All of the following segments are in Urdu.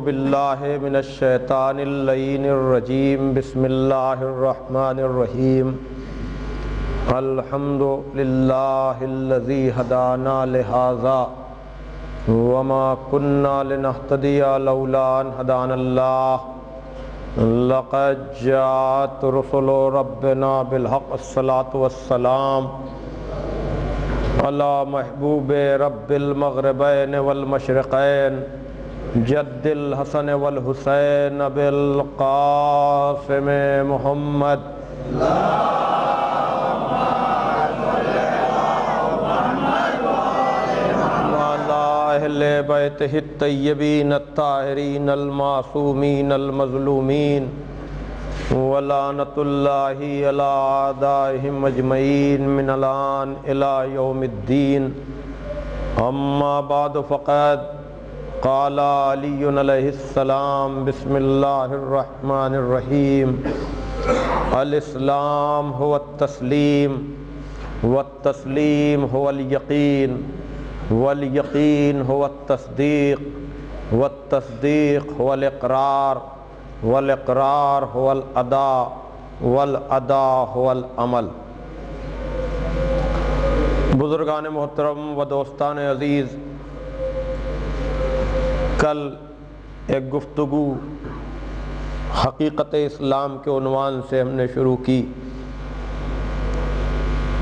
باللہ من الشیطان اللعین الرجیم بسم اللہ الرحمن الرحیم الحمد للہ الذی ہدانا لہذا وما كنا لنهتدی لولا ان ہدانا اللہ لقد جاءت رسل ربنا بالحق الصلاة والسلام علی محبوب رب المغربین والمشرقین جد الحسن والحسین بالقاسم محمد اہل بیتہ الطیبین الطاہرین المعصومین المظلومین ولعنۃ اللہ علی اعدائہم اجمعین من الآن الی یوم الدین اما بعد فقد قال علی علیہ السلام بسم اللہ الرحمن الرحیم الاسلام هو التسلیم والتسلیم هو الیقین والیقین هو التصدیق والتصدیق هو الاقرار والاقرار هو الاداء والاداء هو العمل۔ بزرگان محترم و دوستان عزیز، کل ایک گفتگو حقیقت اسلام کے عنوان سے ہم نے شروع کی۔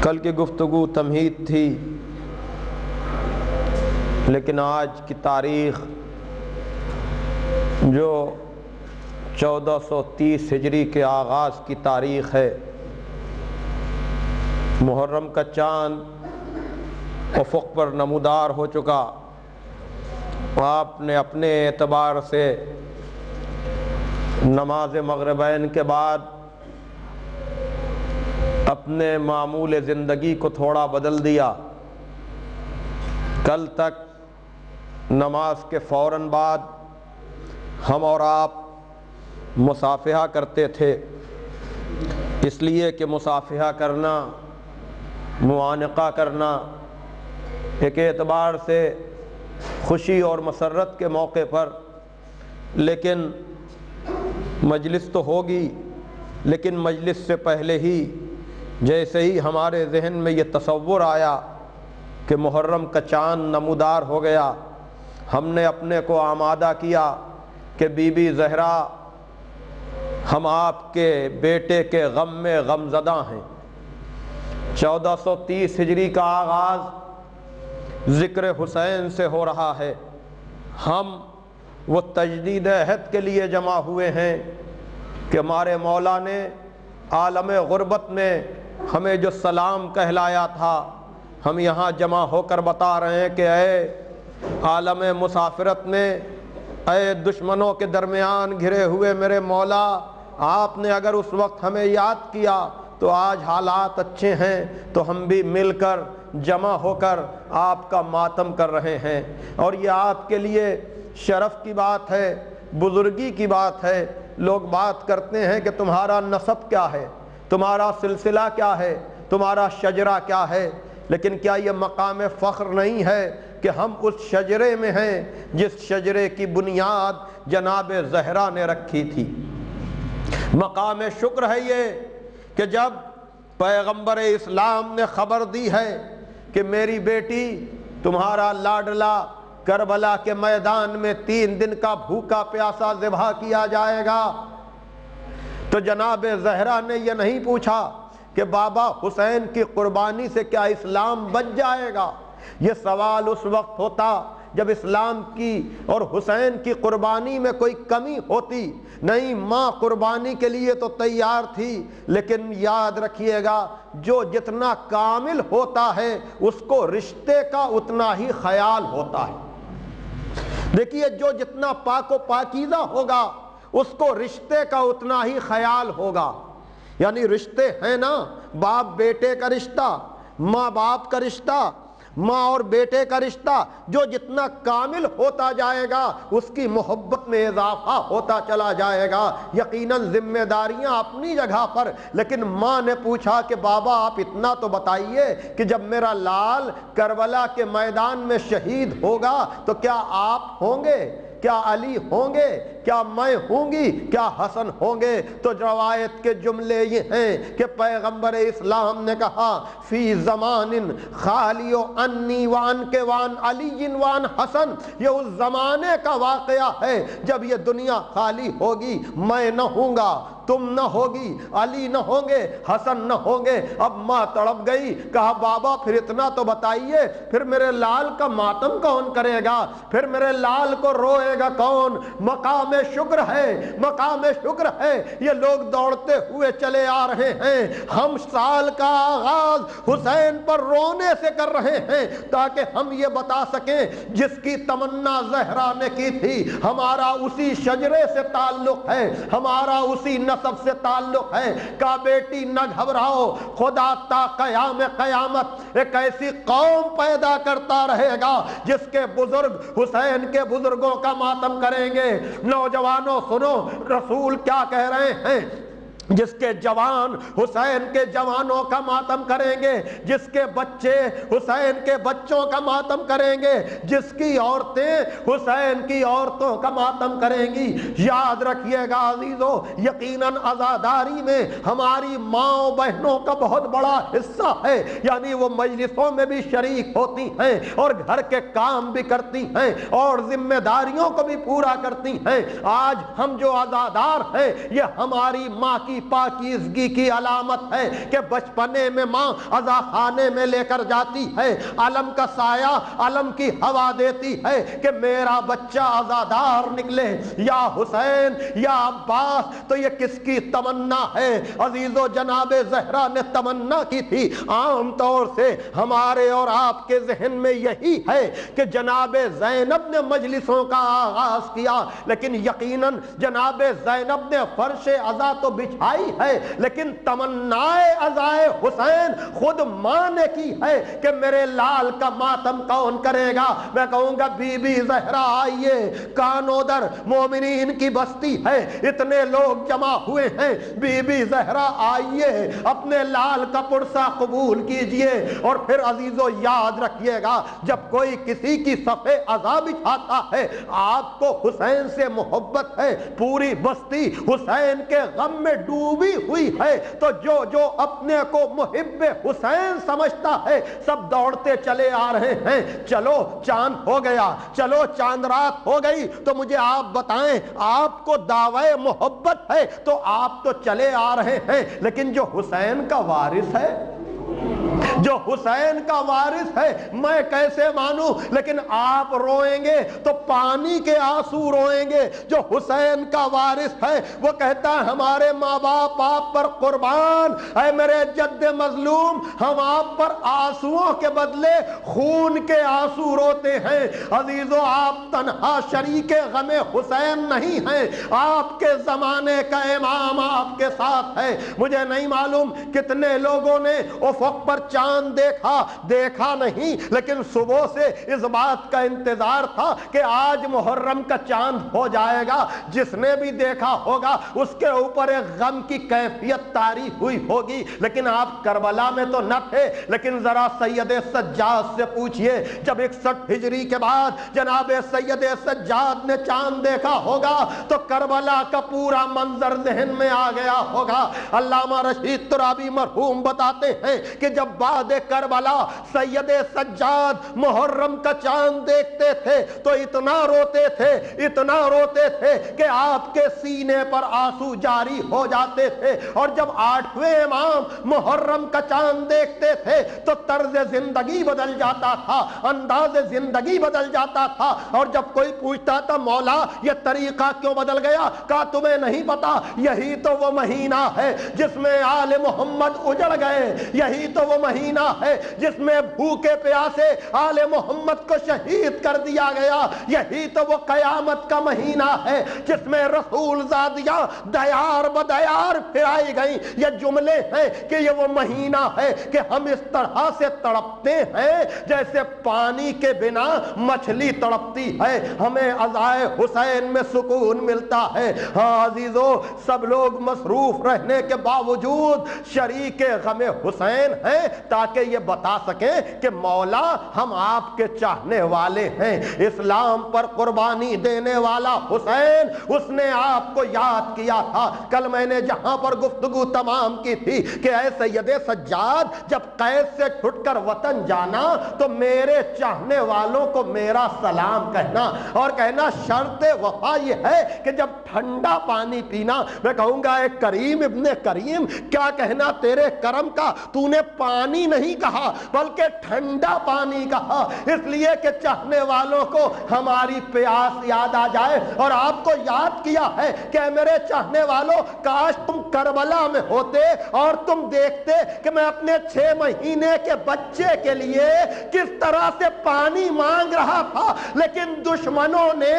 کل کی گفتگو تمہید تھی، لیکن آج کی تاریخ جو 1430 ہجری کے آغاز کی تاریخ ہے، محرم کا چاند افق پر نمودار ہو چکا۔ آپ نے اپنے اعتبار سے نماز مغربین کے بعد اپنے معمول زندگی کو تھوڑا بدل دیا۔ کل تک نماز کے فوراً بعد ہم اور آپ مصافحہ کرتے تھے، اس لیے کہ مصافحہ کرنا، معانقہ کرنا ایک اعتبار سے خوشی اور مسرت کے موقع پر، لیکن مجلس تو ہوگی، لیکن مجلس سے پہلے ہی جیسے ہی ہمارے ذہن میں یہ تصور آیا کہ محرم کا چاند نمودار ہو گیا، ہم نے اپنے کو آمادہ کیا کہ بی بی زہرا ہم آپ کے بیٹے کے غم میں غمزدہ ہیں۔ 1430 ہجری کا آغاز ذکر حسین سے ہو رہا ہے۔ ہم وہ تجدید عہد کے لیے جمع ہوئے ہیں کہ ہمارے مولا نے عالم غربت میں ہمیں جو سلام کہلایا تھا، ہم یہاں جمع ہو کر بتا رہے ہیں کہ اے عالم مسافرت میں، اے دشمنوں کے درمیان گھرے ہوئے میرے مولا، آپ نے اگر اس وقت ہمیں یاد کیا تو آج حالات اچھے ہیں، تو ہم بھی مل کر جمع ہو کر آپ کا ماتم کر رہے ہیں۔ اور یہ آپ کے لیے شرف کی بات ہے، بزرگی کی بات ہے۔ لوگ بات کرتے ہیں کہ تمہارا نسب کیا ہے، تمہارا سلسلہ کیا ہے، تمہارا شجرہ کیا ہے، لیکن کیا یہ مقام فخر نہیں ہے کہ ہم اس شجرے میں ہیں جس شجرے کی بنیاد جناب زہرا نے رکھی تھی؟ مقام شکر ہے یہ کہ جب پیغمبر اسلام نے خبر دی ہے کہ میری بیٹی تمہارا لاڈلا کربلا کے میدان میں 3 دن کا بھوکا پیاسا ذبح کیا جائے گا، تو جناب زہرا نے یہ نہیں پوچھا کہ بابا حسین کی قربانی سے کیا اسلام بچ جائے گا۔ یہ سوال اس وقت ہوتا جب اسلام کی اور حسین کی قربانی میں کوئی کمی ہوتی۔ نہیں، ماں قربانی کے لیے تو تیار تھی، لیکن یاد رکھیے گا جو جتنا کامل ہوتا ہے اس کو رشتے کا اتنا ہی خیال ہوتا ہے۔ دیکھیے، جو جتنا پاک و پاکیزہ ہوگا اس کو رشتے کا اتنا ہی خیال ہوگا۔ یعنی رشتے ہیں نا، باپ بیٹے کا رشتہ، ماں باپ کا رشتہ، ماں اور بیٹے کا رشتہ، جو جتنا کامل ہوتا جائے گا اس کی محبت میں اضافہ ہوتا چلا جائے گا۔ یقیناً ذمہ داریاں اپنی جگہ پر، لیکن ماں نے پوچھا کہ بابا آپ اتنا تو بتائیے کہ جب میرا لال کربلا کے میدان میں شہید ہوگا تو کیا آپ ہوں گے؟ کیا علی ہوں گے، کیا میں ہوں گی، کیا حسن ہوں گے؟ تو روایت کے جملے یہ ہیں کہ پیغمبر اسلام نے کہا فی زمان خالی انی وان کے وان علی وان حسن، یہ اس زمانے کا واقعہ ہے جب یہ دنیا خالی ہوگی، میں نہ ہوں گا، تم نہ ہوگی، علی نہ ہوں گے، حسن نہ ہوں گے۔ اب ماں تڑپ گئی، کہا بابا پھر اتنا تو بتائیے، پھر میرے لال کا ماتم کون کرے گا، پھر میرے لال کو روئے گا کون؟ مقام شکر ہے، مقام شکر ہے، یہ لوگ دوڑتے ہوئے چلے آ رہے ہیں، ہم سال کا آغاز حسین پر رونے سے کر رہے ہیں تاکہ ہم یہ بتا سکیں جس کی تمنا زہرا نے کی تھی ہمارا اسی شجرے سے تعلق ہے، ہمارا اسی نسب سے تعلق ہے۔ کہا بیٹی نہ گھبراؤ، خدا تا قیام قیامت ایک ایسی قوم پیدا کرتا رہے گا جس کے بزرگ حسین کے بزرگوں کا ماتم کریں گے۔ نوجوانوں سنو رسول کیا کہہ رہے ہیں، جس کے جوان حسین کے جوانوں کا ماتم کریں گے، جس کے بچے حسین کے بچوں کا ماتم کریں گے، جس کی عورتیں حسین کی عورتوں کا ماتم کریں گی۔ یاد رکھیے گا عزیزو، یقیناً عزاداری میں ہماری ماں بہنوں کا بہت بڑا حصہ ہے، یعنی وہ مجلسوں میں بھی شریک ہوتی ہیں اور گھر کے کام بھی کرتی ہیں اور ذمہ داریوں کو بھی پورا کرتی ہیں۔ آج ہم جو عزادار ہیں یہ ہماری ماں کی پاکیزگی کی علامت ہے کہ بچپنے میں ماں عزا خانے میں لے کر جاتی ہے، علم کا سایہ علم کی ہوا دیتی ہے کہ میرا بچہ عزادار نکلے، یا حسین یا عباس۔ تو یہ کس کی تمنا ہے عزیزو؟ جناب زہرا نے تمنا کی تھی۔ عام طور سے ہمارے اور آپ کے ذہن میں یہی ہے کہ جناب زینب نے مجلسوں کا آغاز کیا، لیکن یقیناً جناب زینب نے فرش عزا تو بچھا ہے، لیکن تمنائے عزائے حسین خود ماں نے کی ہے کہ میرے لال کا ماتم کون کرے گا؟ میں کہوں گا بی بی زہرا آئیے، کانودر مومنین کی بستی ہے، اتنے لوگ جمع ہوئے ہیں، بی بی زہرا آئیے اپنے لال کا پرسہ قبول کیجئے۔ اور پھر عزیزو یاد رکھیے گا، جب کوئی کسی کی صفے عزا بچھاتا ہے، آپ کو حسین سے محبت ہے، پوری بستی حسین کے غم میں ڈوبی ہوئی ہے، تو جو اپنے کو محب حسین سمجھتا ہے سب دوڑتے چلے آ رہے ہیں۔ چلو چاند ہو گیا، چلو چاند رات ہو گئی، تو مجھے آپ بتائیں، آپ کو دعوی محبت ہے تو آپ تو چلے آ رہے ہیں، لیکن جو حسین کا وارث ہے، جو حسین کا وارث ہے، میں کیسے مانوں؟ لیکن آپ روئیں گے تو پانی کے آنسو روئیں گے۔ جو حسین کا وارث ہے وہ کہتا ہے ہمارے ماں باپ آپ پر قربان، اے میرے جد مظلوم، ہم آپ پر آنسوؤں کے بدلے خون کے آنسو روتے ہیں۔ عزیزو آپ تنہا شریک غم حسین نہیں ہیں، آپ کے زمانے کا امام آپ کے ساتھ ہے۔ مجھے نہیں معلوم کتنے لوگوں نے افق پر چاند دیکھا نہیں، لیکن صبح سے اس بات کا انتظار تھا کہ آج محرم کا چاند ہو جائے گا۔ جس نے بھی دیکھا ہوگا اس کے اوپر ایک غم کی کیفیت طاری ہوئی ہوگی۔ لیکن آپ کربلا میں تو نہ تھے، لیکن ذرا سید سجاد سے پوچھئے، جب 61 ہجری کے بعد جناب سید سجاد نے چاند دیکھا ہوگا تو کربلا کا پورا منظر ذہن میں آ گیا ہوگا۔ علامہ رشید ترابی مرحوم بتاتے ہیں کہ جب بعد کربلا سید سجاد محرم کا چاند دیکھتے تھے تو اتنا روتے تھے کہ آپ کے سینے پر آنسو جاری ہو جاتے تھے۔ اور جب 8ویں امام محرم کا چاند دیکھتے تھے تو طرز زندگی بدل جاتا تھا، انداز زندگی بدل جاتا تھا۔ اور جب کوئی پوچھتا تھا مولا یہ طریقہ کیوں بدل گیا؟ کہا تمہیں نہیں پتا، یہی تو وہ مہینہ ہے جس میں آل محمد اجڑ گئے، یہی تو وہ مہینہ ہے جس میں بھوکے پیاسے آل محمد کو شہید کر دیا گیا، یہی تو وہ قیامت کا مہینہ ہے جس میں رسول زادیاں دیار بدیار پھرائی گئیں۔ یہ جملے ہیں کہ یہ وہ مہینہ ہے کہ ہم اس طرح سے تڑپتے ہیں جیسے پانی کے بنا مچھلی تڑپتی ہے، ہمیں عزائے حسین میں سکون ملتا ہے۔ ہاں عزیزو، سب لوگ مصروف رہنے کے باوجود شریک غم حسین ہیں تاکہ یہ بتا سکیں کہ مولا ہم آپ کے چاہنے والے ہیں۔ اسلام پر قربانی دینے والا حسین، اس نے آپ کو یاد کیا تھا۔ کل میں نے جہاں پر گفتگو تمام کی تھی کہ اے سید سجاد، جب قید سے چھٹ کر وطن جانا تو میرے چاہنے والوں کو میرا سلام کہنا، اور کہنا شرط وفا یہ ہے کہ جب ٹھنڈا پانی پینا میں کہوں گا اے کریم ابن کریم، کیا کہنا تیرے کرم کا، تو نے پانی نہیں کہا بلکہ ٹھنڈا پانی کہا، اس لیے کہ چاہنے والوں کو ہماری پیاس یاد آ جائے۔ اور آپ کو یاد کیا ہے کہ اے میرے چاہنے والوں، کاش تم کربلا میں ہوتے اور تم دیکھتے کہ میں اپنے 6 مہینے کے بچے کے لیے کس طرح سے پانی مانگ رہا تھا، لیکن دشمنوں نے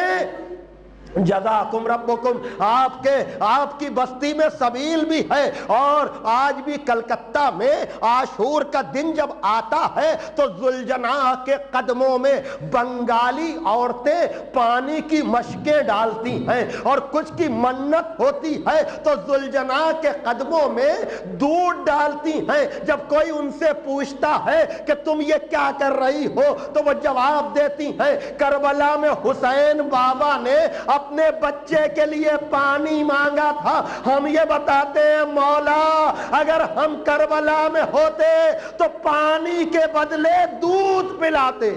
جزاکم ربکم، آپ کی بستی میں سبیل بھی ہے، اور آج بھی کلکتہ میں عاشور کا دن جب آتا ہے تو ذوالجناح کے قدموں میں بنگالی عورتیں پانی کی مشکیں ڈالتی ہیں، اور کچھ کی منت ہوتی ہے تو ذوالجناح کے قدموں میں دودھ ڈالتی ہیں۔ جب کوئی ان سے پوچھتا ہے کہ تم یہ کیا کر رہی ہو تو وہ جواب دیتی ہیں کربلا میں حسین بابا نے اپنے بچے کے لیے پانی مانگا تھا۔ ہم یہ بتاتے ہیں مولا اگر ہم کربلا میں ہوتے تو پانی کے بدلے دودھ پلاتے۔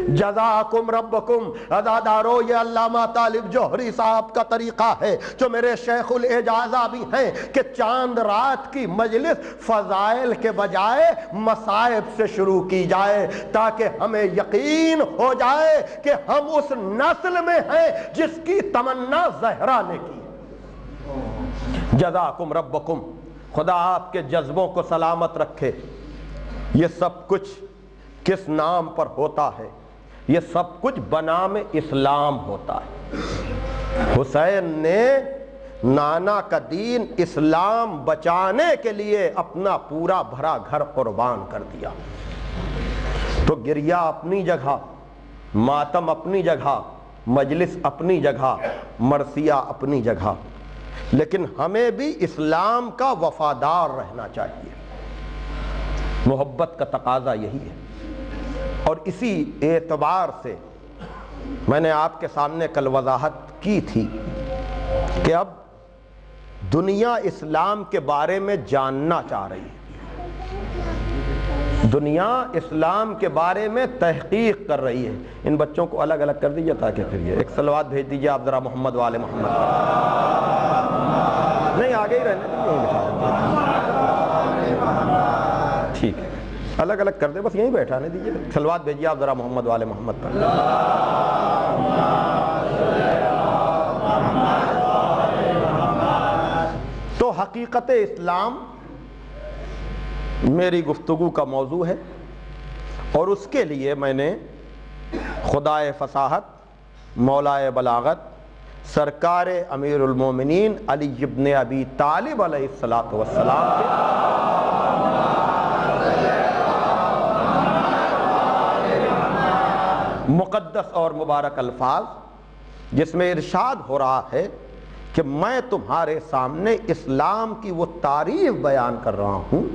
جزاکم ربکم ادادارو، یہ علامہ طالب جوہری صاحب کا طریقہ ہے، جو میرے شیخ الاجازہ بھی ہیں، کہ چاند رات کی مجلس فضائل کے بجائے مصائب سے شروع کی جائے، تاکہ ہمیں یقین ہو جائے کہ ہم اس نسل میں ہیں جس کی تمنا زہرا نے کی۔ جزاکم ربکم، خدا آپ کے جذبوں کو سلامت رکھے۔ یہ سب کچھ کس نام پر ہوتا ہے؟ یہ سب کچھ بنام اسلام ہوتا ہے۔ حسین نے نانا کا دین اسلام بچانے کے لیے اپنا پورا بھرا گھر قربان کر دیا۔ تو گریہ اپنی جگہ، ماتم اپنی جگہ، مجلس اپنی جگہ، مرثیہ اپنی جگہ، لیکن ہمیں بھی اسلام کا وفادار رہنا چاہیے۔ محبت کا تقاضا یہی ہے، اور اسی اعتبار سے میں نے آپ کے سامنے کل وضاحت کی تھی کہ اب دنیا اسلام کے بارے میں جاننا چاہ رہی ہے، دنیا اسلام کے بارے میں تحقیق کر رہی ہے۔ ان بچوں کو الگ الگ کر دیجیے تاکہ پھر یہ ایک صلوات بھیج دیجیے آپ ذرا محمد والے محمد، نہیں آگے ہی رہنے ٹھیک ہے، الگ الگ کر دے، بس یہیں بیٹھانے دیجیے۔ صلوات بھیجیے آپ ذرا محمد والے محمد پر۔ تو حقیقت اسلام میری گفتگو کا موضوع ہے، اور اس کے لیے میں نے خدائے فصاحت، مولائے بلاغت، سرکار امیر المومنین علی ابن ابی طالب علیہ السلام کے مقدس اور مبارک الفاظ، جس میں ارشاد ہو رہا ہے کہ میں تمہارے سامنے اسلام کی وہ تعریف بیان کر رہا ہوں،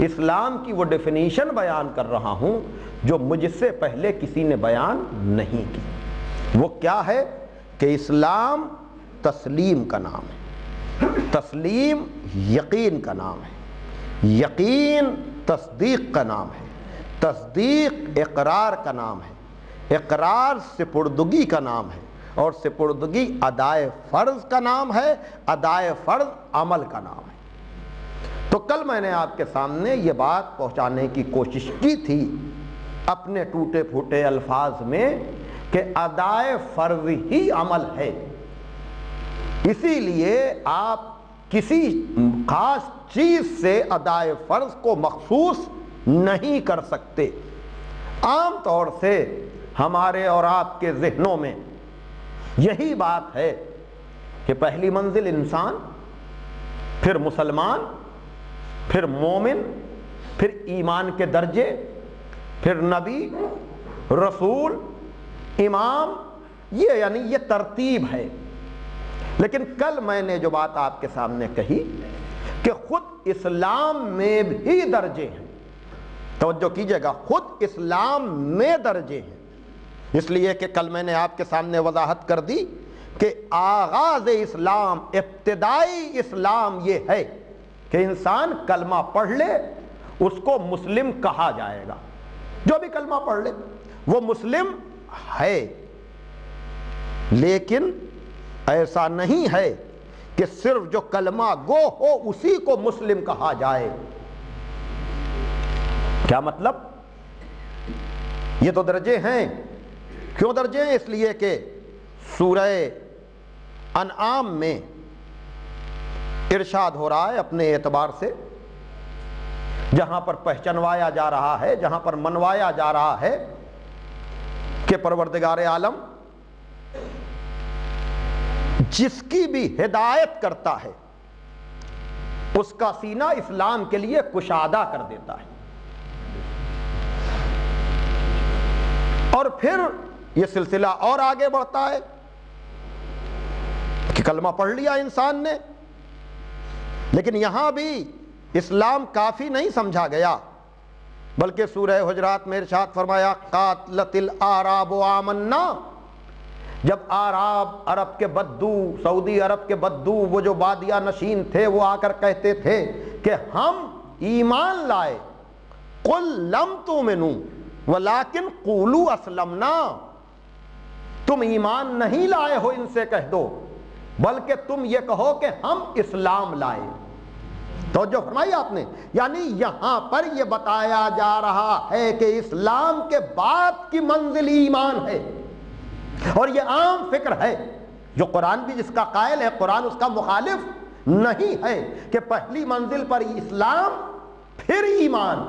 اسلام کی وہ ڈیفینیشن بیان کر رہا ہوں جو مجھ سے پہلے کسی نے بیان نہیں کی۔ وہ کیا ہے کہ اسلام تسلیم کا نام ہے، تسلیم یقین کا نام ہے، یقین تصدیق کا نام ہے، تصدیق اقرار کا نام ہے، اقرار سپردگی کا نام ہے، اور سپردگی ادائے فرض کا نام ہے، ادائے فرض عمل کا نام ہے۔ تو کل میں نے آپ کے سامنے یہ بات پہنچانے کی کوشش کی تھی اپنے ٹوٹے پھوٹے الفاظ میں کہ ادائے فرض ہی عمل ہے، اسی لیے آپ کسی خاص چیز سے ادائے فرض کو مخصوص نہیں کر سکتے۔ عام طور سے ہمارے اور آپ کے ذہنوں میں یہی بات ہے کہ پہلی منزل انسان، پھر مسلمان، پھر مومن، پھر ایمان کے درجے، پھر نبی، رسول، امام، یہ ترتیب ہے۔ لیکن کل میں نے جو بات آپ کے سامنے کہی کہ خود اسلام میں بھی درجے ہیں، توجہ کیجئے گا، خود اسلام میں درجے ہیں، اس لیے کہ کل میں نے آپ کے سامنے وضاحت کر دی کہ آغاز اسلام، ابتدائی اسلام یہ ہے کہ انسان کلمہ پڑھ لے، اس کو مسلم کہا جائے گا۔ جو بھی کلمہ پڑھ لے وہ مسلم ہے، لیکن ایسا نہیں ہے کہ صرف جو کلمہ گو ہو اسی کو مسلم کہا جائے۔ کیا مطلب؟ یہ تو درجے ہیں۔ کیوں درجے ہیں؟ اس لیے کہ سورہ انعام میں ارشاد ہو رہا ہے اپنے اعتبار سے، جہاں پر پہچنوایا جا رہا ہے، جہاں پر منوایا جا رہا ہے کہ پروردگار عالم جس کی بھی ہدایت کرتا ہے اس کا سینہ اسلام کے لیے کشادہ کر دیتا ہے۔ اور پھر یہ سلسلہ اور آگے بڑھتا ہے کہ کلمہ پڑھ لیا انسان نے، لیکن یہاں بھی اسلام کافی نہیں سمجھا گیا، بلکہ سورہ حجرات میں ارشاد فرمایا قاتلت الاعراب آمنا۔ جب اعراب، عرب کے بدو، سعودی عرب کے بدو، وہ جو بادیہ نشین تھے، وہ آ کر کہتے تھے کہ ہم ایمان لائے، قل لم تؤمنوا ولکن قولوا اسلمنا، تم ایمان نہیں لائے ہو ان سے کہہ دو، بلکہ تم یہ کہو کہ ہم اسلام لائے۔ توجہ فرمائی آپ نے، یعنی یہاں پر یہ بتایا جا رہا ہے کہ اسلام کے بعد کی منزل ایمان ہے، اور یہ عام فکر ہے جو قرآن بھی جس کا قائل ہے، قرآن اس کا مخالف نہیں ہے کہ پہلی منزل پر اسلام پھر ایمان۔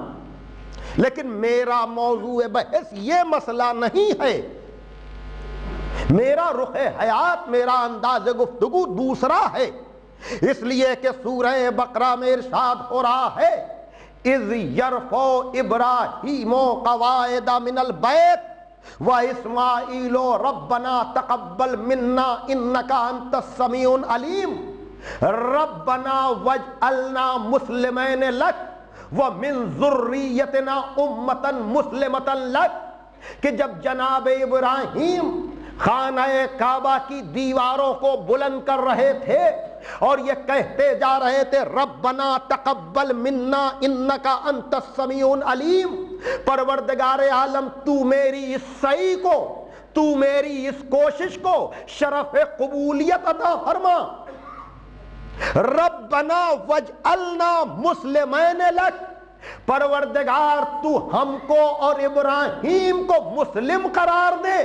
لیکن میرا موضوع بحث یہ مسئلہ نہیں ہے، میرا رخ حیات، میرا انداز گفتگو دوسرا ہے، اس لیے کہ سورہ بقرہ میں ارشاد ہو رہا ہے اذ یرفع ابراہیم قواعد من البیت واسماعیل ربنا تقبل منا انک انت السمیع العلیم ربنا واجعلنا مسلمین لک ومن ذریتنا امتا مسلمتا لک، کہ جب جناب ابراہیم خانہ کعبہ کی دیواروں کو بلند کر رہے تھے اور یہ کہتے جا رہے تھے ربنا تقبل منا انکا انت السمیع العلیم، پروردگار عالم تو میری اس سعی کو، تو میری اس کوشش کو شرف قبولیت عطا فرما، ربنا واجعلنا مسلمین لک، پروردگار تو ہم کو اور ابراہیم کو مسلم قرار دے۔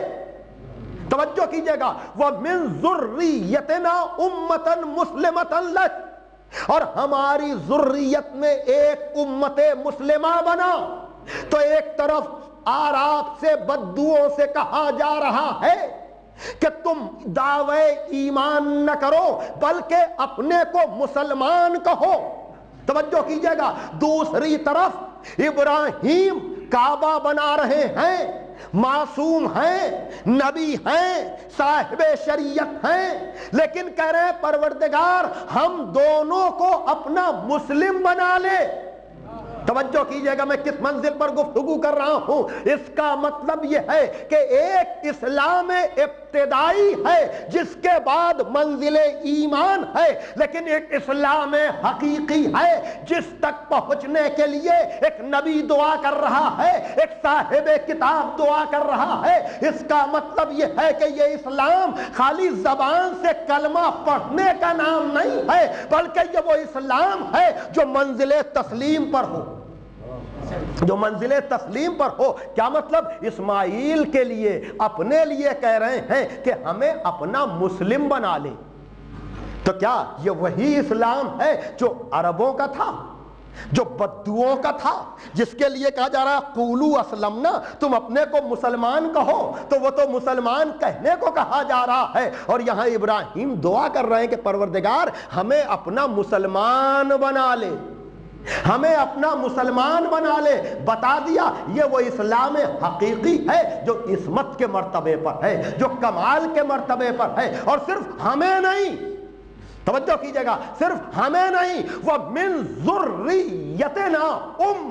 توجہ کیجئے گا، وَمِن ذُرِّيَّتِنَا أُمَّةً مُسْلِمَةً لَكَ، اور ہماری ذریت میں ایک امت مسلمہ بنا۔ تو ایک طرف اعراب سے، بدوؤں سے کہا جا رہا ہے کہ تم دعوے ایمان نہ کرو بلکہ اپنے کو مسلمان کہو۔ توجہ کیجئے گا، دوسری طرف ابراہیم کعبہ بنا رہے ہیں، معصوم ہیں، نبی ہیں، صاحب شریعت ہیں، لیکن کہہ رہے ہیں پروردگار ہم دونوں کو اپنا مسلم بنا لے۔ توجہ کیجئے گا میں کس منزل پر گفتگو کر رہا ہوں، اس کا مطلب یہ ہے کہ ایک اسلام ابتدائی ہے جس کے بعد منزل ایمان ہے، لیکن ایک اسلام حقیقی ہے جس تک پہنچنے کے لیے ایک نبی دعا کر رہا ہے، ایک صاحب کتاب دعا کر رہا ہے۔ اس کا مطلب یہ ہے کہ یہ اسلام خالی زبان سے کلمہ پڑھنے کا نام نہیں ہے، بلکہ یہ وہ اسلام ہے جو منزل تسلیم پر ہو، جو منزل تسلیم پر ہو۔ کیا مطلب؟ اسماعیل کے لیے، اپنے لیے کہہ رہے ہیں کہ ہمیں اپنا مسلم بنا لے۔ تو کیا یہ وہی اسلام ہے جو عربوں کا تھا، جو بدوؤں کا تھا، جس کے لیے کہا جا رہا ہے قولوا اسلمنا، تم اپنے کو مسلمان کہو؟ تو وہ تو مسلمان کہنے کو کہا جا رہا ہے، اور یہاں ابراہیم دعا کر رہے ہیں کہ پروردگار ہمیں اپنا مسلمان بنا لے، ہمیں اپنا مسلمان بنا لے۔ بتا دیا یہ وہ اسلام حقیقی ہے جو عصمت کے مرتبے پر ہے، جو کمال کے مرتبے پر ہے، اور صرف ہمیں نہیں، توجہ کیجئے گا، صرف ہمیں نہیں، وَمِن ذُرِّيَّتِنَا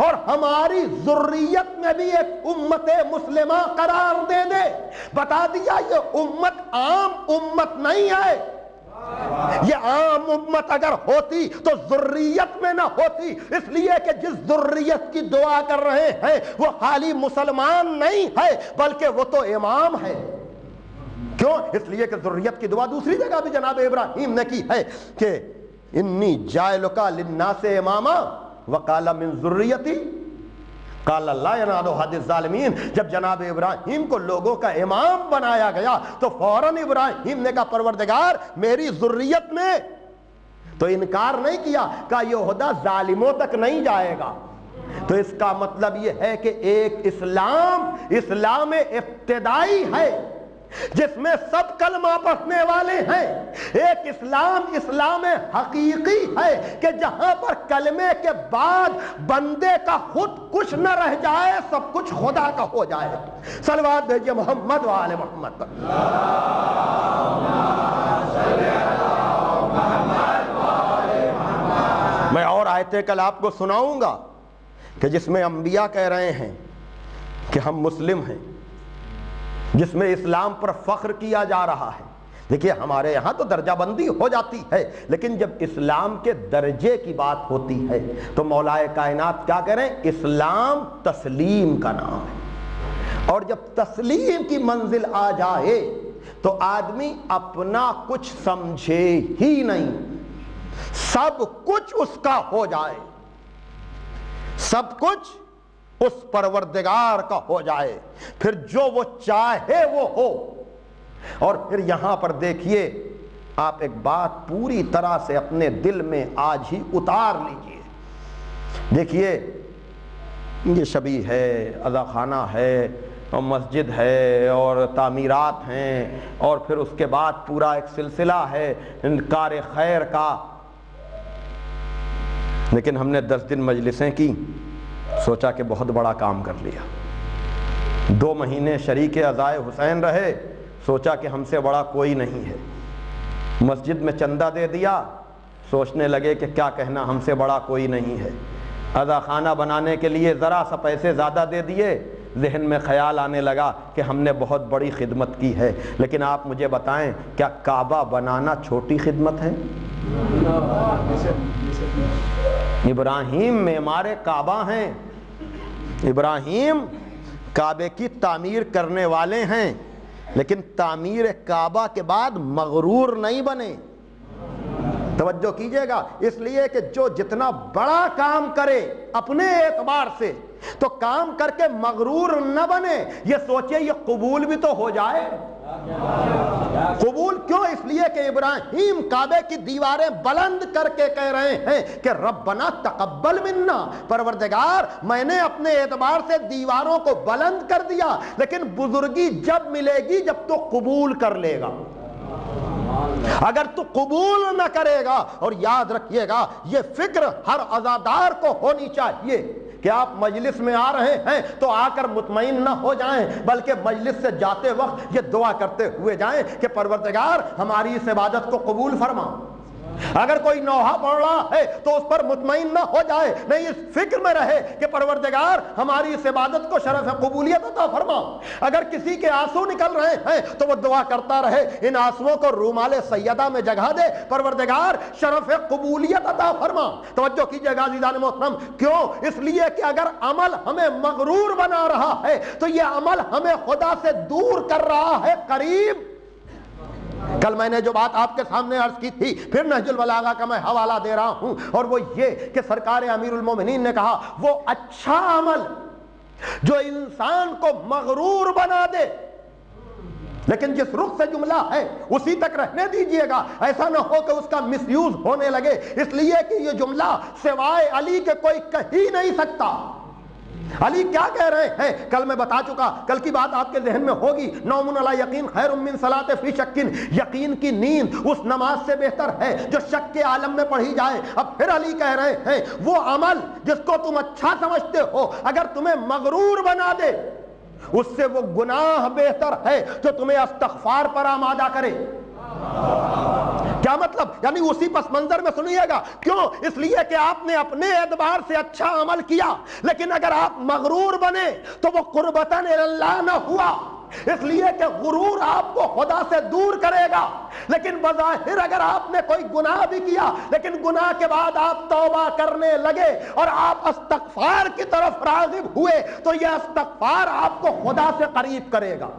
اور ہماری ذریت میں بھی ایک امت مسلمہ قرار دے دے. بتا دیا یہ امت عام امت نہیں ہے. یہ عام امت اگر ہوتی تو ذریت میں نہ ہوتی، اس لیے کہ جس ذریت کی دعا کر رہے ہیں وہ خالی مسلمان نہیں ہے بلکہ وہ تو امام ہے. کیوں؟ اس لیے کہ ذریت کی دعا دوسری جگہ بھی جناب ابراہیم نے کی ہے کہ انی جاعلک للناس اماما وقال من ذریتی قال لا ینال عہد الظالمین. جب جناب ابراہیم کو لوگوں کا امام بنایا گیا تو فوراً ابراہیم نے کہا پروردگار میری ذریت میں، تو انکار نہیں کیا، کہا یہ عہدہ ظالموں تک نہیں جائے گا. تو اس کا مطلب یہ ہے کہ ایک اسلام ابتدائی ہے جس میں سب کلمہ پڑھنے والے ہیں. ایک اسلام حقیقی ہے کہ جہاں پر کلمے کے بعد بندے کا خود کچھ نہ رہ جائے، سب کچھ خدا کا ہو جائے. صلوات بھیجئے محمد و آل محمد پر. میں اور آیتیں کل آپ کو سناؤں گا کہ جس میں انبیاء کہہ رہے ہیں کہ ہم مسلم ہیں، جس میں اسلام پر فخر کیا جا رہا ہے. دیکھیے ہمارے یہاں تو درجہ بندی ہو جاتی ہے، لیکن جب اسلام کے درجے کی بات ہوتی ہے تو مولا کائنات کیا کہہ رہے ہیں؟ اسلام تسلیم کا نام ہے. اور جب تسلیم کی منزل آ جائے تو آدمی اپنا کچھ سمجھے ہی نہیں، سب کچھ اس کا ہو جائے، سب کچھ اس پروردگار کا ہو جائے، پھر جو وہ چاہے وہ ہو. اور پھر یہاں پر دیکھیے آپ ایک بات پوری طرح سے اپنے دل میں آج ہی اتار لیجئے. دیکھیے یہ شبیہ ہے، عزا خانہ ہے اور مسجد ہے اور تعمیرات ہیں، اور پھر اس کے بعد پورا ایک سلسلہ ہے کار خیر کا. لیکن ہم نے 10 دن مجلسیں کی، سوچا کہ بہت بڑا کام کر لیا. 2 مہینے شریک عزائے حسین رہے، سوچا کہ ہم سے بڑا کوئی نہیں ہے. مسجد میں چندہ دے دیا، سوچنے لگے کہ کیا کہنا، ہم سے بڑا کوئی نہیں ہے. عزا خانہ بنانے کے لیے ذرا سا پیسے زیادہ دے دیے، ذہن میں خیال آنے لگا کہ ہم نے بہت بڑی خدمت کی ہے. لیکن آپ مجھے بتائیں کیا کعبہ بنانا چھوٹی خدمت ہے؟ ابراہیم معمار کعبہ ہیں، ابراہیم کعبے کی تعمیر کرنے والے ہیں، لیکن تعمیر کعبہ کے بعد مغرور نہیں بنے. توجہ کیجئے گا، اس لیے کہ جو جتنا بڑا کام کرے اپنے اعتبار سے تو کام کر کے مغرور نہ بنے، یہ سوچے یہ قبول بھی تو ہو جائے. قبول کیوں؟ اس لیے کہ ابراہیم کعبے کی دیواریں بلند کر کے کہہ رہے ہیں کہ ربنا تقبل منا، پروردگار میں نے اپنے اعتبار سے دیواروں کو بلند کر دیا، لیکن بزرگی جب ملے گی جب تو قبول کر لے گا. اگر تو قبول نہ کرے گا، اور یاد رکھیے گا یہ فکر ہر عزادار کو ہونی چاہیے کہ آپ مجلس میں آ رہے ہیں تو آ کر مطمئن نہ ہو جائیں، بلکہ مجلس سے جاتے وقت یہ دعا کرتے ہوئے جائیں کہ پروردگار ہماری اس عبادت کو قبول فرما. اگر کوئی نوحہ پڑھ رہا ہے تو اس پر مطمئن نہ ہو جائے، نہیں اس فکر میں رہے کہ پروردگار ہماری اس عبادت کو شرف قبولیت عطا فرما. اگر کسی کے آنسو نکل رہے ہیں تو وہ دعا کرتا رہے ان آنسوؤں کو رومال سیدہ میں جگہ دے، پروردگار شرف قبولیت عطا فرما. توجہ کیجئے گا عزیزان محترم، کیوں؟ اس لیے کہ اگر عمل ہمیں مغرور بنا رہا ہے تو یہ عمل ہمیں خدا سے دور کر رہا ہے قریب. کل میں نے جو بات آپ کے سامنے عرض کی تھی، پھر نہج البلاغہ کا میں حوالہ دے رہا ہوں، اور وہ یہ کہ سرکار امیر المومنین نے کہا وہ اچھا عمل جو انسان کو مغرور بنا دے، لیکن جس رخ سے جملہ ہے اسی تک رہنے دیجئے گا، ایسا نہ ہو کہ اس کا مس یوز ہونے لگے. اس لیے کہ یہ جملہ سوائے علی کے کوئی کہہ ہی نہیں سکتا. علی کیا کہہ رہے ہیں کل میں بتا چکا، کل کی بات آپ کے ذہن میں ہوگی. نوم علی یقین خیر من صلاۃ فی شک، یقین کی نیند اس نماز سے بہتر ہے جو شک کے عالم میں پڑھی جائے. اب پھر علی کہہ رہے ہیں وہ عمل جس کو تم اچھا سمجھتے ہو اگر تمہیں مغرور بنا دے اس سے وہ گناہ بہتر ہے جو تمہیں استغفار پر آمادہ کرے. کیا مطلب؟ یعنی اسی پس منظر میں سنیے گا. کیوں؟ اس لیے کہ آپ نے اپنے اعتبار سے اچھا عمل کیا, لیکن اگر آپ مغرور بنے تو وہ قربتاً اللہ نہ ہوا. اس لیے کہ غرور آپ کو خدا سے دور کرے گا. لیکن بظاہر اگر آپ نے کوئی گناہ بھی کیا, لیکن گناہ کے بعد آپ توبہ کرنے لگے اور آپ استغفار کی طرف راغب ہوئے, تو یہ استغفار آپ کو خدا سے قریب کرے گا.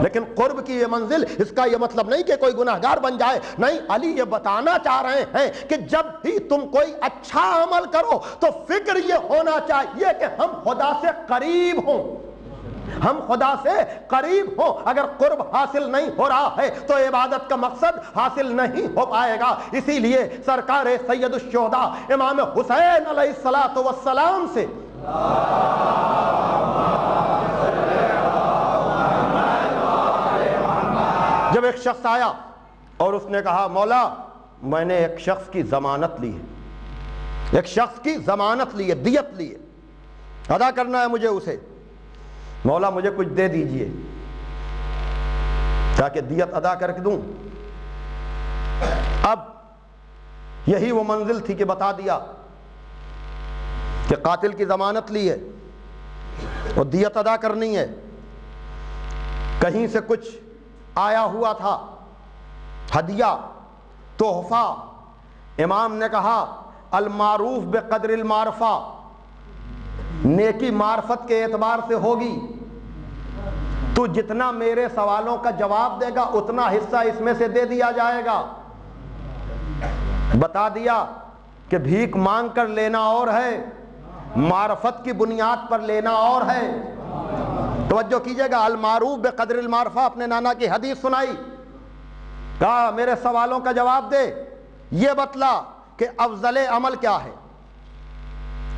لیکن قرب کی یہ منزل, اس کا یہ مطلب نہیں کہ کوئی گناہگار بن جائے. نہیں, علی یہ بتانا چاہ رہے ہیں کہ جب بھی تم کوئی اچھا عمل کرو تو فکر یہ ہونا چاہیے کہ ہم خدا سے قریب ہوں, ہم خدا سے قریب ہوں. اگر قرب حاصل نہیں ہو رہا ہے تو عبادت کا مقصد حاصل نہیں ہو پائے گا. اسی لیے سرکار سید الشہداء امام حسین علیہ السلام سے جب ایک شخص آیا اور اس نے کہا, مولا میں نے ایک شخص کی ضمانت لی ہے, ایک شخص کی ضمانت لی ہے, دیت لی ہے, ادا کرنا ہے مجھے اسے, مولا مجھے کچھ دے دیجئے تاکہ دیت ادا کر کے دوں. اب یہی وہ منزل تھی کہ بتا دیا کہ قاتل کی ضمانت لی ہے اور دیت ادا کرنی ہے. کہیں سے کچھ آیا ہوا تھا ہدیہ, تحفہ. امام نے کہا المعروف بقدر المعرفہ, نیکی معرفت کے اعتبار سے ہوگی. تو جتنا میرے سوالوں کا جواب دے گا اتنا حصہ اس میں سے دے دیا جائے گا. بتا دیا کہ بھیک مانگ کر لینا اور ہے, معرفت کی بنیاد پر لینا اور ہے. توجہ کیجئے گا, المعروف بقدر المعرفہ. اپنے نانا کی حدیث سنائی, کہا میرے سوالوں کا جواب دے, یہ بتلا کہ افضل عمل کیا ہے,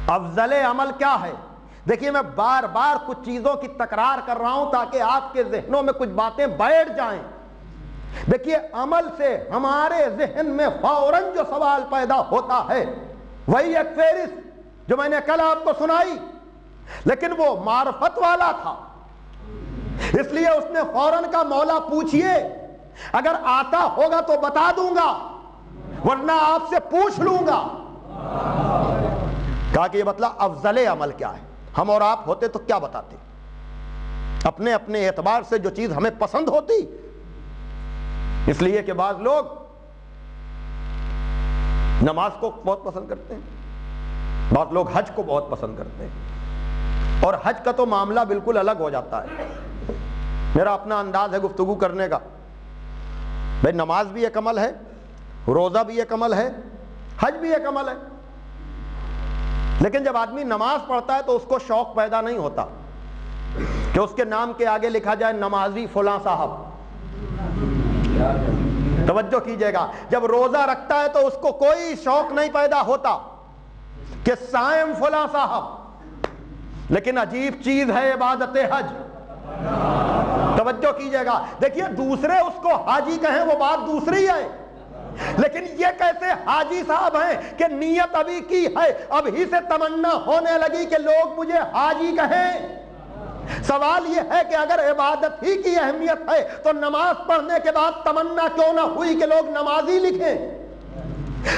افضل عمل کیا ہے. دیکھیے میں بار بار کچھ چیزوں کی تکرار کر رہا ہوں تاکہ آپ کے ذہنوں میں کچھ باتیں بیٹھ جائیں. دیکھیے عمل سے ہمارے ذہن میں فوراً جو سوال پیدا ہوتا ہے وہی ایک فہرست جو میں نے کل آپ کو سنائی, لیکن وہ معرفت والا تھا. اس لیے اس نے فوراً کہا مولا پوچھئے, اگر آتا ہوگا تو بتا دوں گا ورنہ آپ سے پوچھ لوں گا. کہا کہ یہ بتلا افضل عمل کیا ہے. ہم اور آپ ہوتے تو کیا بتاتے, اپنے اپنے اعتبار سے جو چیز ہمیں پسند ہوتی. اس لیے کہ بعض لوگ نماز کو بہت پسند کرتے ہیں, بعض لوگ حج کو بہت پسند کرتے ہیں, اور حج کا تو معاملہ بالکل الگ ہو جاتا ہے. میرا اپنا انداز ہے گفتگو کرنے کا. بھائی نماز بھی ایک عمل ہے, روزہ بھی ایک عمل ہے, حج بھی ایک عمل ہے. لیکن جب آدمی نماز پڑھتا ہے تو اس کو شوق پیدا نہیں ہوتا کہ اس کے نام کے آگے لکھا جائے نمازی فلاں صاحب. توجہ کیجئے گا, جب روزہ رکھتا ہے تو اس کو کوئی شوق نہیں پیدا ہوتا کہ صائم فلاں صاحب. لیکن عجیب چیز ہے عبادت حج. توجہ کیجئے گا, دیکھیے دوسرے اس کو حاجی کہیں وہ بات دوسری ہے, لیکن یہ کیسے حاجی صاحب ہیں کہ نیت ابھی کی ہے, اب ہی سے تمنا ہونے لگی کہ لوگ مجھے حاجی کہیں. سوال یہ ہے کہ اگر عبادت ہی کی اہمیت ہے تو نماز پڑھنے کے بعد تمنا کیوں نہ ہوئی کہ لوگ نمازی لکھیں,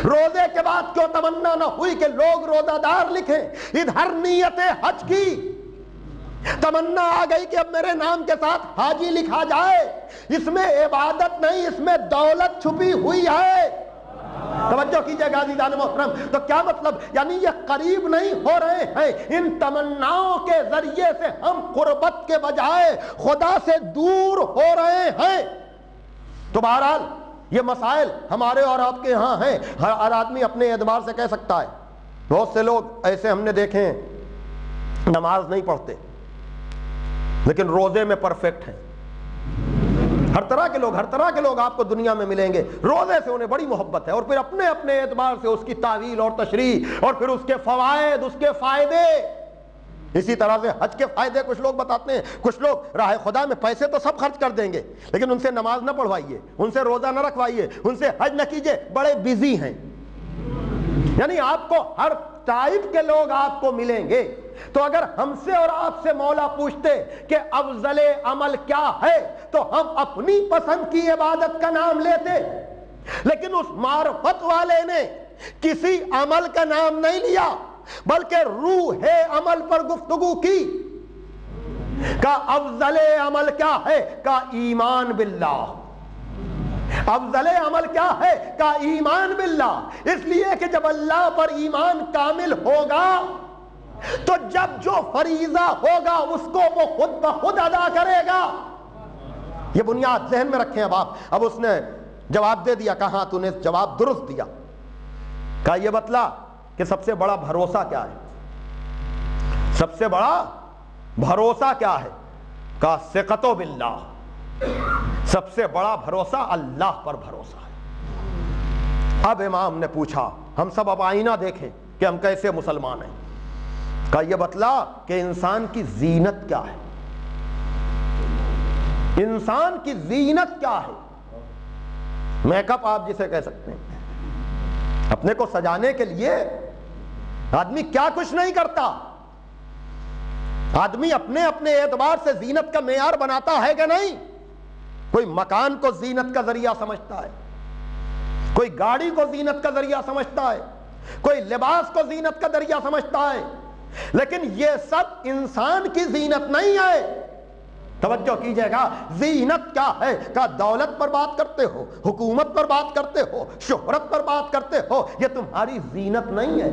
روزے کے بعد کیوں تمنا نہ ہوئی کہ لوگ روزہ دار لکھیں. ادھر نیت حج کی تمنا آ گئی کہ اب میرے نام کے ساتھ حاجی لکھا جائے. اس میں عبادت نہیں, اس میں دولت چھپی ہوئی ہے. توجہ کیجئے گا عزیزان محترم. تو کیا مطلب, یعنی یہ قریب نہیں ہو رہے ہیں, ان تمناؤں کے ذریعے سے ہم قربت کے بجائے خدا سے دور ہو رہے ہیں. تو بہرحال یہ مسائل ہمارے اور آپ کے ہاں ہیں, ہر آدمی اپنے اعتبار سے کہہ سکتا ہے. بہت سے لوگ ایسے ہم نے دیکھے ہیں نماز نہیں پڑھتے لیکن روزے میں پرفیکٹ ہیں. ہر طرح کے لوگ آپ کو دنیا میں ملیں گے, روزے سے انہیں بڑی محبت ہے, اور پھر اپنے اپنے اعتبار سے اس کی تعویل اور تشریح اور پھر اس کے فوائد, اس کے فائدے. اسی طرح سے حج کے فائدے کچھ لوگ بتاتے ہیں. کچھ لوگ راہ خدا میں پیسے تو سب خرچ کر دیں گے لیکن ان سے نماز نہ پڑھوائیے, ان سے روزہ نہ رکھوائیے, ان سے حج نہ کیجئے, بڑے بزی ہیں. یعنی آپ کو ہر ٹائپ کے لوگ آپ کو ملیں گے. تو اگر ہم سے اور آپ سے مولا پوچھتے کہ افضل عمل کیا ہے تو ہم اپنی پسند کی عبادت کا نام لیتے. لیکن اس معرفت والے نے کسی عمل کا نام نہیں لیا بلکہ روح عمل پر گفتگو کی. کا افضل عمل کیا ہے؟ کا ایمان باللہ. افضل عمل کیا ہے؟ کا ایمان باللہ. اس لیے کہ جب اللہ پر ایمان کامل ہوگا تو جب جو فریضہ ہوگا اس کو وہ خود بخود ادا کرے گا. یہ بنیاد ذہن میں رکھیں. اب اس نے جواب دے دیا. کہاں تو نے جواب درست دیا. کہا یہ بتلا کہ سب سے بڑا بھروسہ کیا ہے؟ سب سے بڑا بھروسہ کیا ہے؟ کہا ثقۃ باللہ. سب سے بڑا بھروسہ اللہ پر بھروسہ ہے. اب امام نے پوچھا ہم سب اب آئینہ دیکھیں کہ ہم کیسے مسلمان ہیں. کہا یہ بتلا کہ انسان کی زینت کیا ہے؟ انسان کی زینت کیا ہے؟ میک اپ آپ جسے کہہ سکتے ہیں. اپنے کو سجانے کے لیے آدمی کیا کچھ نہیں کرتا. آدمی اپنے اپنے اعتبار سے زینت کا معیار بناتا ہے کہ نہیں؟ کوئی مکان کو زینت کا ذریعہ سمجھتا ہے, کوئی گاڑی کو زینت کا ذریعہ سمجھتا ہے, کوئی لباس کو زینت کا ذریعہ سمجھتا ہے. لیکن یہ سب انسان کی زینت نہیں ہے. توجہ کیجئے گا. زینت کیا ہے؟ کہ دولت پر بات کرتے ہو, حکومت پر بات کرتے ہو, شہرت پر بات کرتے ہو, یہ تمہاری زینت نہیں ہے,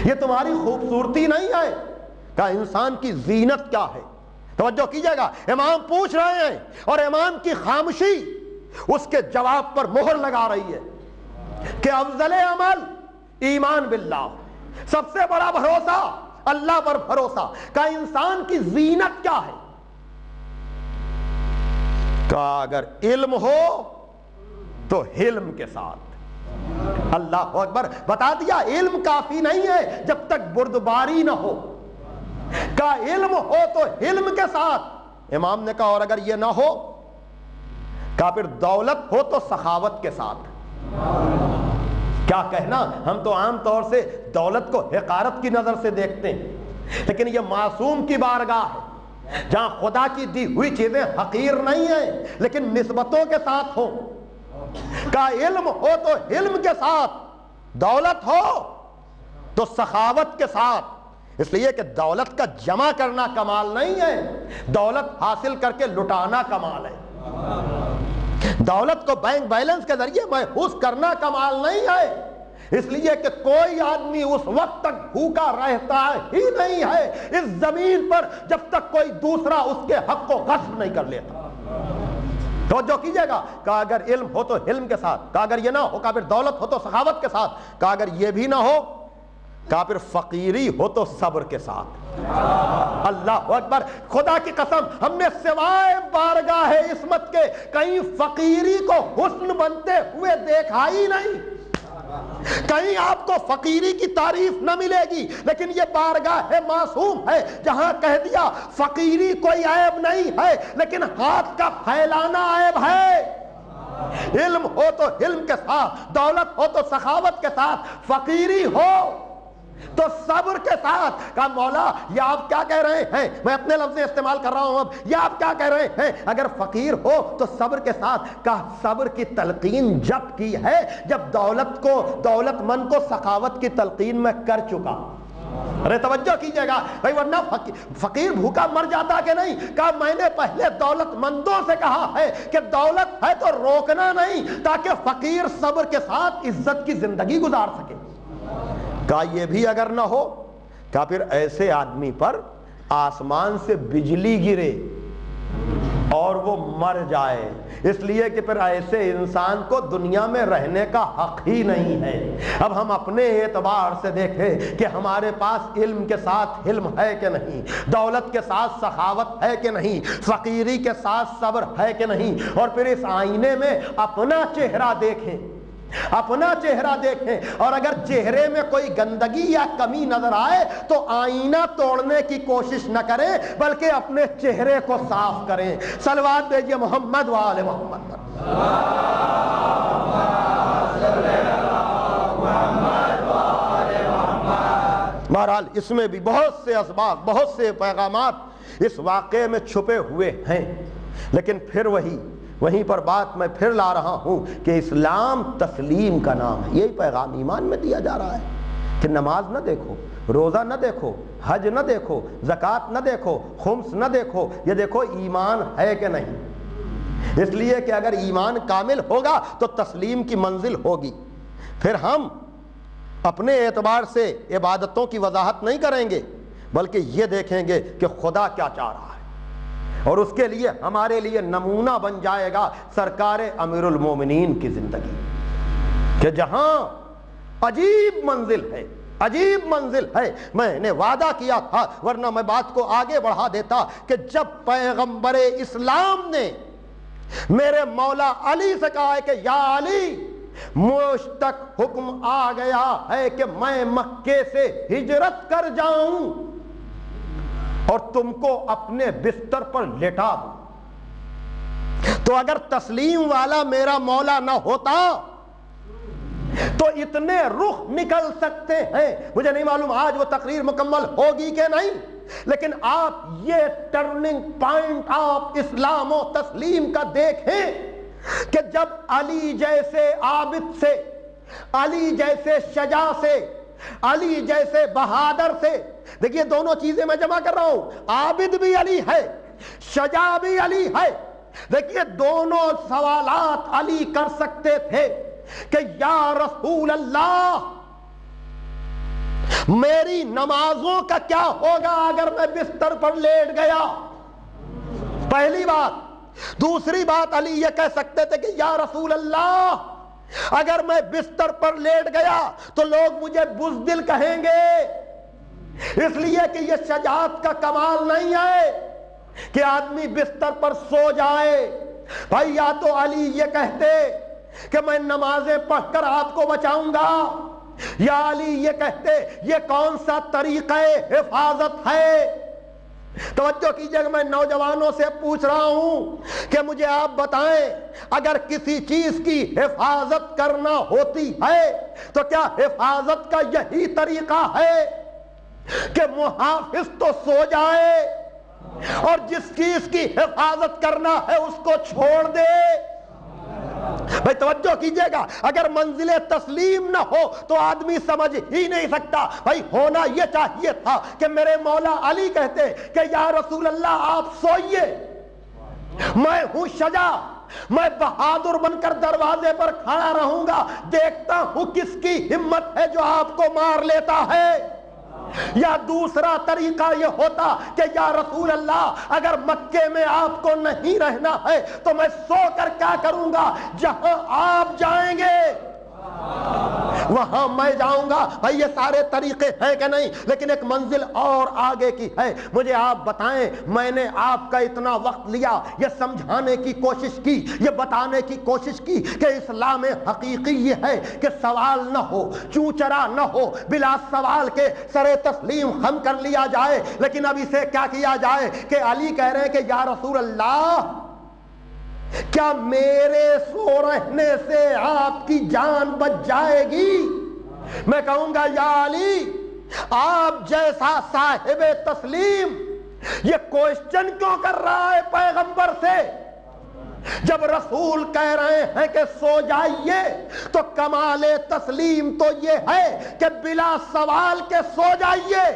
یہ تمہاری خوبصورتی نہیں ہے. کہ انسان کی زینت کیا ہے؟ توجہ کیجئے گا. امام پوچھ رہے ہیں اور امام کی خاموشی اس کے جواب پر مہر لگا رہی ہے کہ افضل عمل ایمان باللہ. سب سے بڑا بھروسہ اللہ پر بھروسہ. کہ انسان کی زینت کیا ہے؟ کہ اگر علم ہو تو علم کے ساتھ. اللہ اکبر. بتا دیا علم کافی نہیں ہے جب تک بردباری نہ ہو. کا علم ہو تو علم کے ساتھ. امام نے کہا اور اگر یہ نہ ہو, کہا پھر دولت ہو تو سخاوت کے ساتھ. کیا کہنا, ہم تو عام طور سے دولت کو حقارت کی نظر سے دیکھتے ہیں, لیکن یہ معصوم کی بارگاہ ہے جہاں خدا کی دی ہوئی چیزیں حقیر نہیں ہیں لیکن نسبتوں کے ساتھ ہوں. کا علم ہو تو علم کے ساتھ, دولت ہو تو سخاوت کے ساتھ. اس لیے کہ دولت کا جمع کرنا کمال نہیں ہے, دولت حاصل کر کے لٹانا کمال ہے. دولت کو بینک بیلنس کے ذریعے محفوظ کرنا کمال نہیں ہے. اس لیے کہ کوئی آدمی اس وقت تک بھوکا رہتا ہی نہیں ہے اس زمین پر جب تک کوئی دوسرا اس کے حق کو غصب نہیں کر لیتا. توجہ کیجئے گا. کہا اگر علم ہو تو علم کے ساتھ, کہا اگر یہ نہ ہو, کہا پھر دولت ہو تو سخاوت کے ساتھ, کہا اگر یہ بھی نہ ہو, کہا پھر فقیری ہو تو صبر کے ساتھ. اللہ اکبر. خدا کی قسم ہم نے سوائے بارگاہ عصمت کے کہیں فقیری کو حسن بنتے ہوئے دیکھا ہی نہیں. کہیں آپ کو فقیری کی تعریف نہ ملے گی, لیکن یہ بارگاہ معصوم ہے جہاں کہہ دیا فقیری کوئی عیب نہیں ہے لیکن ہاتھ کا پھیلانا عیب ہے. علم ہو تو علم کے ساتھ, دولت ہو تو سخاوت کے ساتھ, فقیری ہو تو صبر کے ساتھ. کہا مولا یہ آپ کیا کہہ رہے ہیں؟ میں اپنے لفظ استعمال کر رہا ہوں. اب یہ آپ کیا کہہ رہے ہیں؟ اگر فقیر ہو تو صبر کے ساتھ. کہا صبر کی تلقین جب کی ہے جب دولت مند کو سخاوت کی تلقین میں کر چکا. ارے توجہ کیجئے گا بھائی, ورنہ فقیر بھوکا مر جاتا کہ نہیں. کہا میں نے پہلے دولت مندوں سے کہا ہے کہ دولت ہے تو روکنا نہیں تاکہ فقیر صبر کے ساتھ عزت کی زندگی گزار سکے. کہا یہ بھی اگر نہ ہو, کہا پھر ایسے آدمی پر آسمان سے بجلی گرے اور وہ مر جائے. اس لیے کہ پھر ایسے انسان کو دنیا میں رہنے کا حق ہی نہیں ہے. اب ہم اپنے اعتبار سے دیکھیں کہ ہمارے پاس علم کے ساتھ علم ہے کہ نہیں, دولت کے ساتھ سخاوت ہے کہ نہیں, فقیری کے ساتھ صبر ہے کہ نہیں. اور پھر اس آئینے میں اپنا چہرہ دیکھیں, اپنا چہرہ دیکھیں, اور اگر چہرے میں کوئی گندگی یا کمی نظر آئے تو آئینہ توڑنے کی کوشش نہ کریں بلکہ اپنے چہرے کو صاف کریں. صلوات بھیجیے محمد و آل محمد. بہرحال اس میں بھی بہت سے اسباب, بہت سے پیغامات اس واقعے میں چھپے ہوئے ہیں, لیکن پھر وہی وہیں پر بات میں پھر لا رہا ہوں کہ اسلام تسلیم کا نام ہے. یہی پیغام ایمان میں دیا جا رہا ہے کہ نماز نہ دیکھو، روزہ نہ دیکھو، حج نہ دیکھو، زکوٰۃ نہ دیکھو، خمس نہ دیکھو، یہ دیکھو ایمان ہے کہ نہیں. اس لیے کہ اگر ایمان کامل ہوگا تو تسلیم کی منزل ہوگی. پھر ہم اپنے اعتبار سے عبادتوں کی وضاحت نہیں کریں گے بلکہ یہ دیکھیں گے کہ خدا کیا چاہ رہا ہے، اور اس کے لیے ہمارے لیے نمونہ بن جائے گا سرکار امیر المومنین کی زندگی، کہ جہاں عجیب منزل ہے، عجیب منزل ہے. میں نے وعدہ کیا تھا ورنہ میں بات کو آگے بڑھا دیتا کہ جب پیغمبر اسلام نے میرے مولا علی سے کہا ہے کہ یا علی مجھ تک حکم آ گیا ہے کہ میں مکے سے ہجرت کر جاؤں اور تم کو اپنے بستر پر لٹا دوں، تو اگر تسلیم والا میرا مولا نہ ہوتا تو اتنے رخ نکل سکتے ہیں. مجھے نہیں معلوم آج وہ تقریر مکمل ہوگی کہ نہیں، لیکن آپ یہ ٹرننگ پوائنٹ آپ اسلام و تسلیم کا دیکھیں کہ جب علی جیسے عابد سے، علی جیسے شجاع سے، علی جیسے بہادر سے، دیکھیے دونوں چیزیں میں جمع کر رہا ہوں، عابد بھی علی ہے، شجاع بھی علی ہے. دیکھیے دونوں سوالات علی کر سکتے تھے کہ یا رسول اللہ میری نمازوں کا کیا ہوگا اگر میں بستر پر لیٹ گیا، پہلی بات. دوسری بات علی یہ کہہ سکتے تھے کہ یا رسول اللہ اگر میں بستر پر لیٹ گیا تو لوگ مجھے بزدل کہیں گے. اس لیے کہ یہ شجاعت کا کمال نہیں ہے کہ آدمی بستر پر سو جائے. بھائی یا تو علی یہ کہتے کہ میں نمازیں پڑھ کر آپ کو بچاؤں گا، یا علی یہ کہتے یہ کون سا طریقہ حفاظت ہے. توجہ کیجئے، میں نوجوانوں سے پوچھ رہا ہوں کہ مجھے آپ بتائیں اگر کسی چیز کی حفاظت کرنا ہوتی ہے تو کیا حفاظت کا یہی طریقہ ہے کہ محافظ تو سو جائے اور جس چیز کی حفاظت کرنا ہے اس کو چھوڑ دے؟ بھائی توجہ کیجئے گا، اگر منزل تسلیم نہ ہو تو آدمی سمجھ ہی نہیں سکتا. بھائی ہونا یہ چاہیے تھا کہ میرے مولا علی کہتے کہ یا رسول اللہ آپ سوئیے، میں ہوں شجاع، میں بہادر بن کر دروازے پر کھڑا رہوں گا، دیکھتا ہوں کس کی ہمت ہے جو آپ کو مار لیتا ہے. یا دوسرا طریقہ یہ ہوتا کہ یا رسول اللہ اگر مکے میں آپ کو نہیں رہنا ہے تو میں سو کر کیا کروں گا، جہاں آپ جائیں گے وہاں میں جاؤں گا. بھائی یہ سارے طریقے ہیں کہ نہیں، لیکن ایک منزل اور آگے کی ہے. مجھے آپ بتائیں، میں نے آپ کا اتنا وقت لیا یہ سمجھانے کی کوشش کی، یہ بتانے کی کوشش کی کہ اسلام حقیقی یہ ہے کہ سوال نہ ہو، چوچرا نہ ہو، بلا سوال کے سر تسلیم خم کر لیا جائے. لیکن اب اسے کیا کیا جائے کہ علی کہہ رہے ہیں کہ یا رسول اللہ کیا میرے سو رہنے سے آپ کی جان بچ جائے گی؟ میں کہوں گا یا علی آپ جیسا صاحب تسلیم یہ کوشچن کیوں کر رہا ہے پیغمبر سے؟ جب رسول کہہ رہے ہیں کہ سو جائیے تو کمال تسلیم تو یہ ہے کہ بلا سوال کے سو جائیے.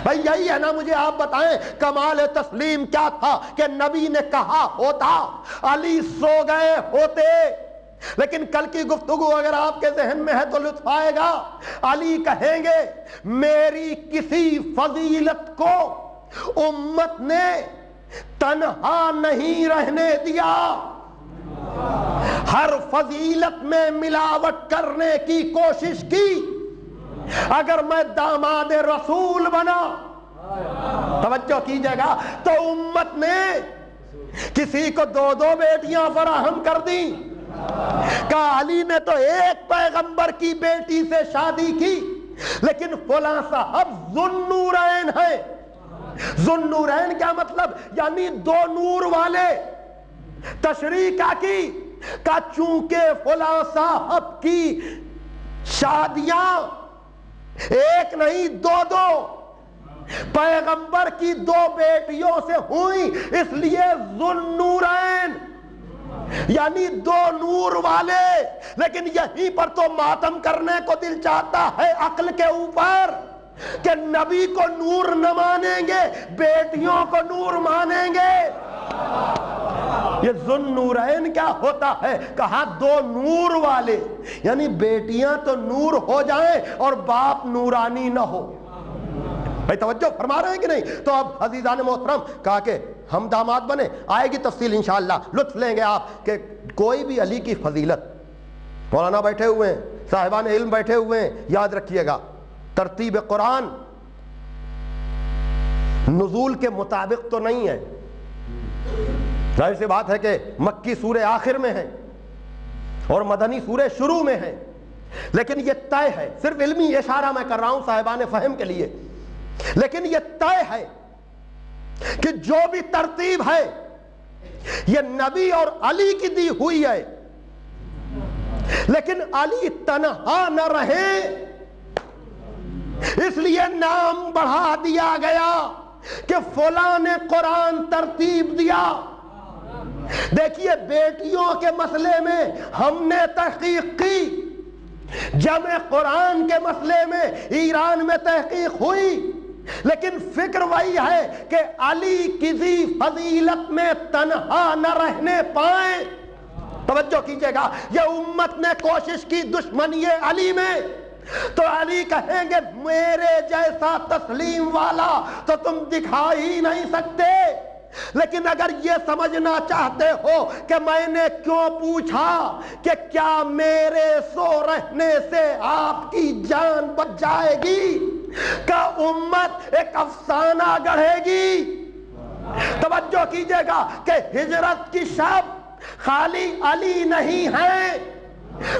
بھائی یہی ہے نا. مجھے آپ بتائیں کمال تسلیم کیا تھا کہ نبی نے کہا ہوتا علی سو گئے ہوتے. لیکن کل کی گفتگو اگر آپ کے ذہن میں ہے تو لطف آئے گا. علی کہیں گے میری کسی فضیلت کو امت نے تنہا نہیں رہنے دیا، ہر فضیلت میں ملاوٹ کرنے کی کوشش کی. اگر میں داماد رسول بنا، توجہ کیجئے گا، تو امت نے کسی کو دو دو بیٹیاں فراہم کر دی. کہا علی نے تو ایک پیغمبر کی بیٹی سے شادی کی، لیکن فلاں صاحب ذوالنورین ہے. ذوالنورین کیا مطلب؟ یعنی دو نور والے. تشریح کیا کی؟ کہ چونکہ فلاں صاحب کی شادیاں ایک نہیں دو دو پیغمبر کی دو بیٹیوں سے ہوئی، اس لیے ذوالنورین. یعنی دو نور والے، لیکن یہیں پر تو ماتم کرنے کو دل چاہتا ہے عقل کے اوپر کہ نبی کو نور نہ مانیں گے، بیٹیوں کو نور مانیں گے۔ یہ ذو نورین کیا ہوتا ہے؟ کہا دو نور والے، یعنی بیٹیاں تو نور ہو جائیں اور باپ نورانی نہ ہو۔ بھائی توجہ فرما رہے ہیں کہ نہیں؟ تو اب عزیزان محترم کہا کہ ہم داماد بنے، آئے گی تفصیل انشاءاللہ، لطف لیں گے آپ کہ کوئی بھی علی کی فضیلت، مولانا بیٹھے ہوئے ہیں، صاحبان علم بیٹھے ہوئے ہیں، یاد رکھیے گا ترتیب قرآن نزول کے مطابق تو نہیں ہے، ظاہر سی بات ہے کہ مکی سورہ آخر میں ہے اور مدنی سورہ شروع میں ہے، لیکن یہ طے ہے، صرف علمی اشارہ میں کر رہا ہوں صاحبان فہم کے لیے، لیکن یہ طے ہے کہ جو بھی ترتیب ہے یہ نبی اور علی کی دی ہوئی ہے، لیکن علی تنہا نہ رہے اس لیے نام بڑھا دیا گیا کہ فلاں نے قرآن ترتیب دیا۔ دیکھیے بیٹیوں کے مسئلے میں ہم نے تحقیق کی، جمع قرآن کے مسئلے میں ایران میں تحقیق ہوئی، لیکن فکر وہی ہے کہ علی کسی فضیلت میں تنہا نہ رہنے پائیں۔ توجہ کیجئے گا، یہ امت نے کوشش کی دشمنی علی میں، تو علی کہیں گے میرے جیسا تسلیم والا تو تم دکھا ہی نہیں سکتے، لیکن اگر یہ سمجھنا چاہتے ہو کہ میں نے کیوں پوچھا کہ کیا میرے سو رہنے سے آپ کی جان بچ جائے گی، کا امت ایک افسانہ گڑھے گی۔ توجہ کیجئے گا کہ ہجرت کی شب خالی علی نہیں ہے،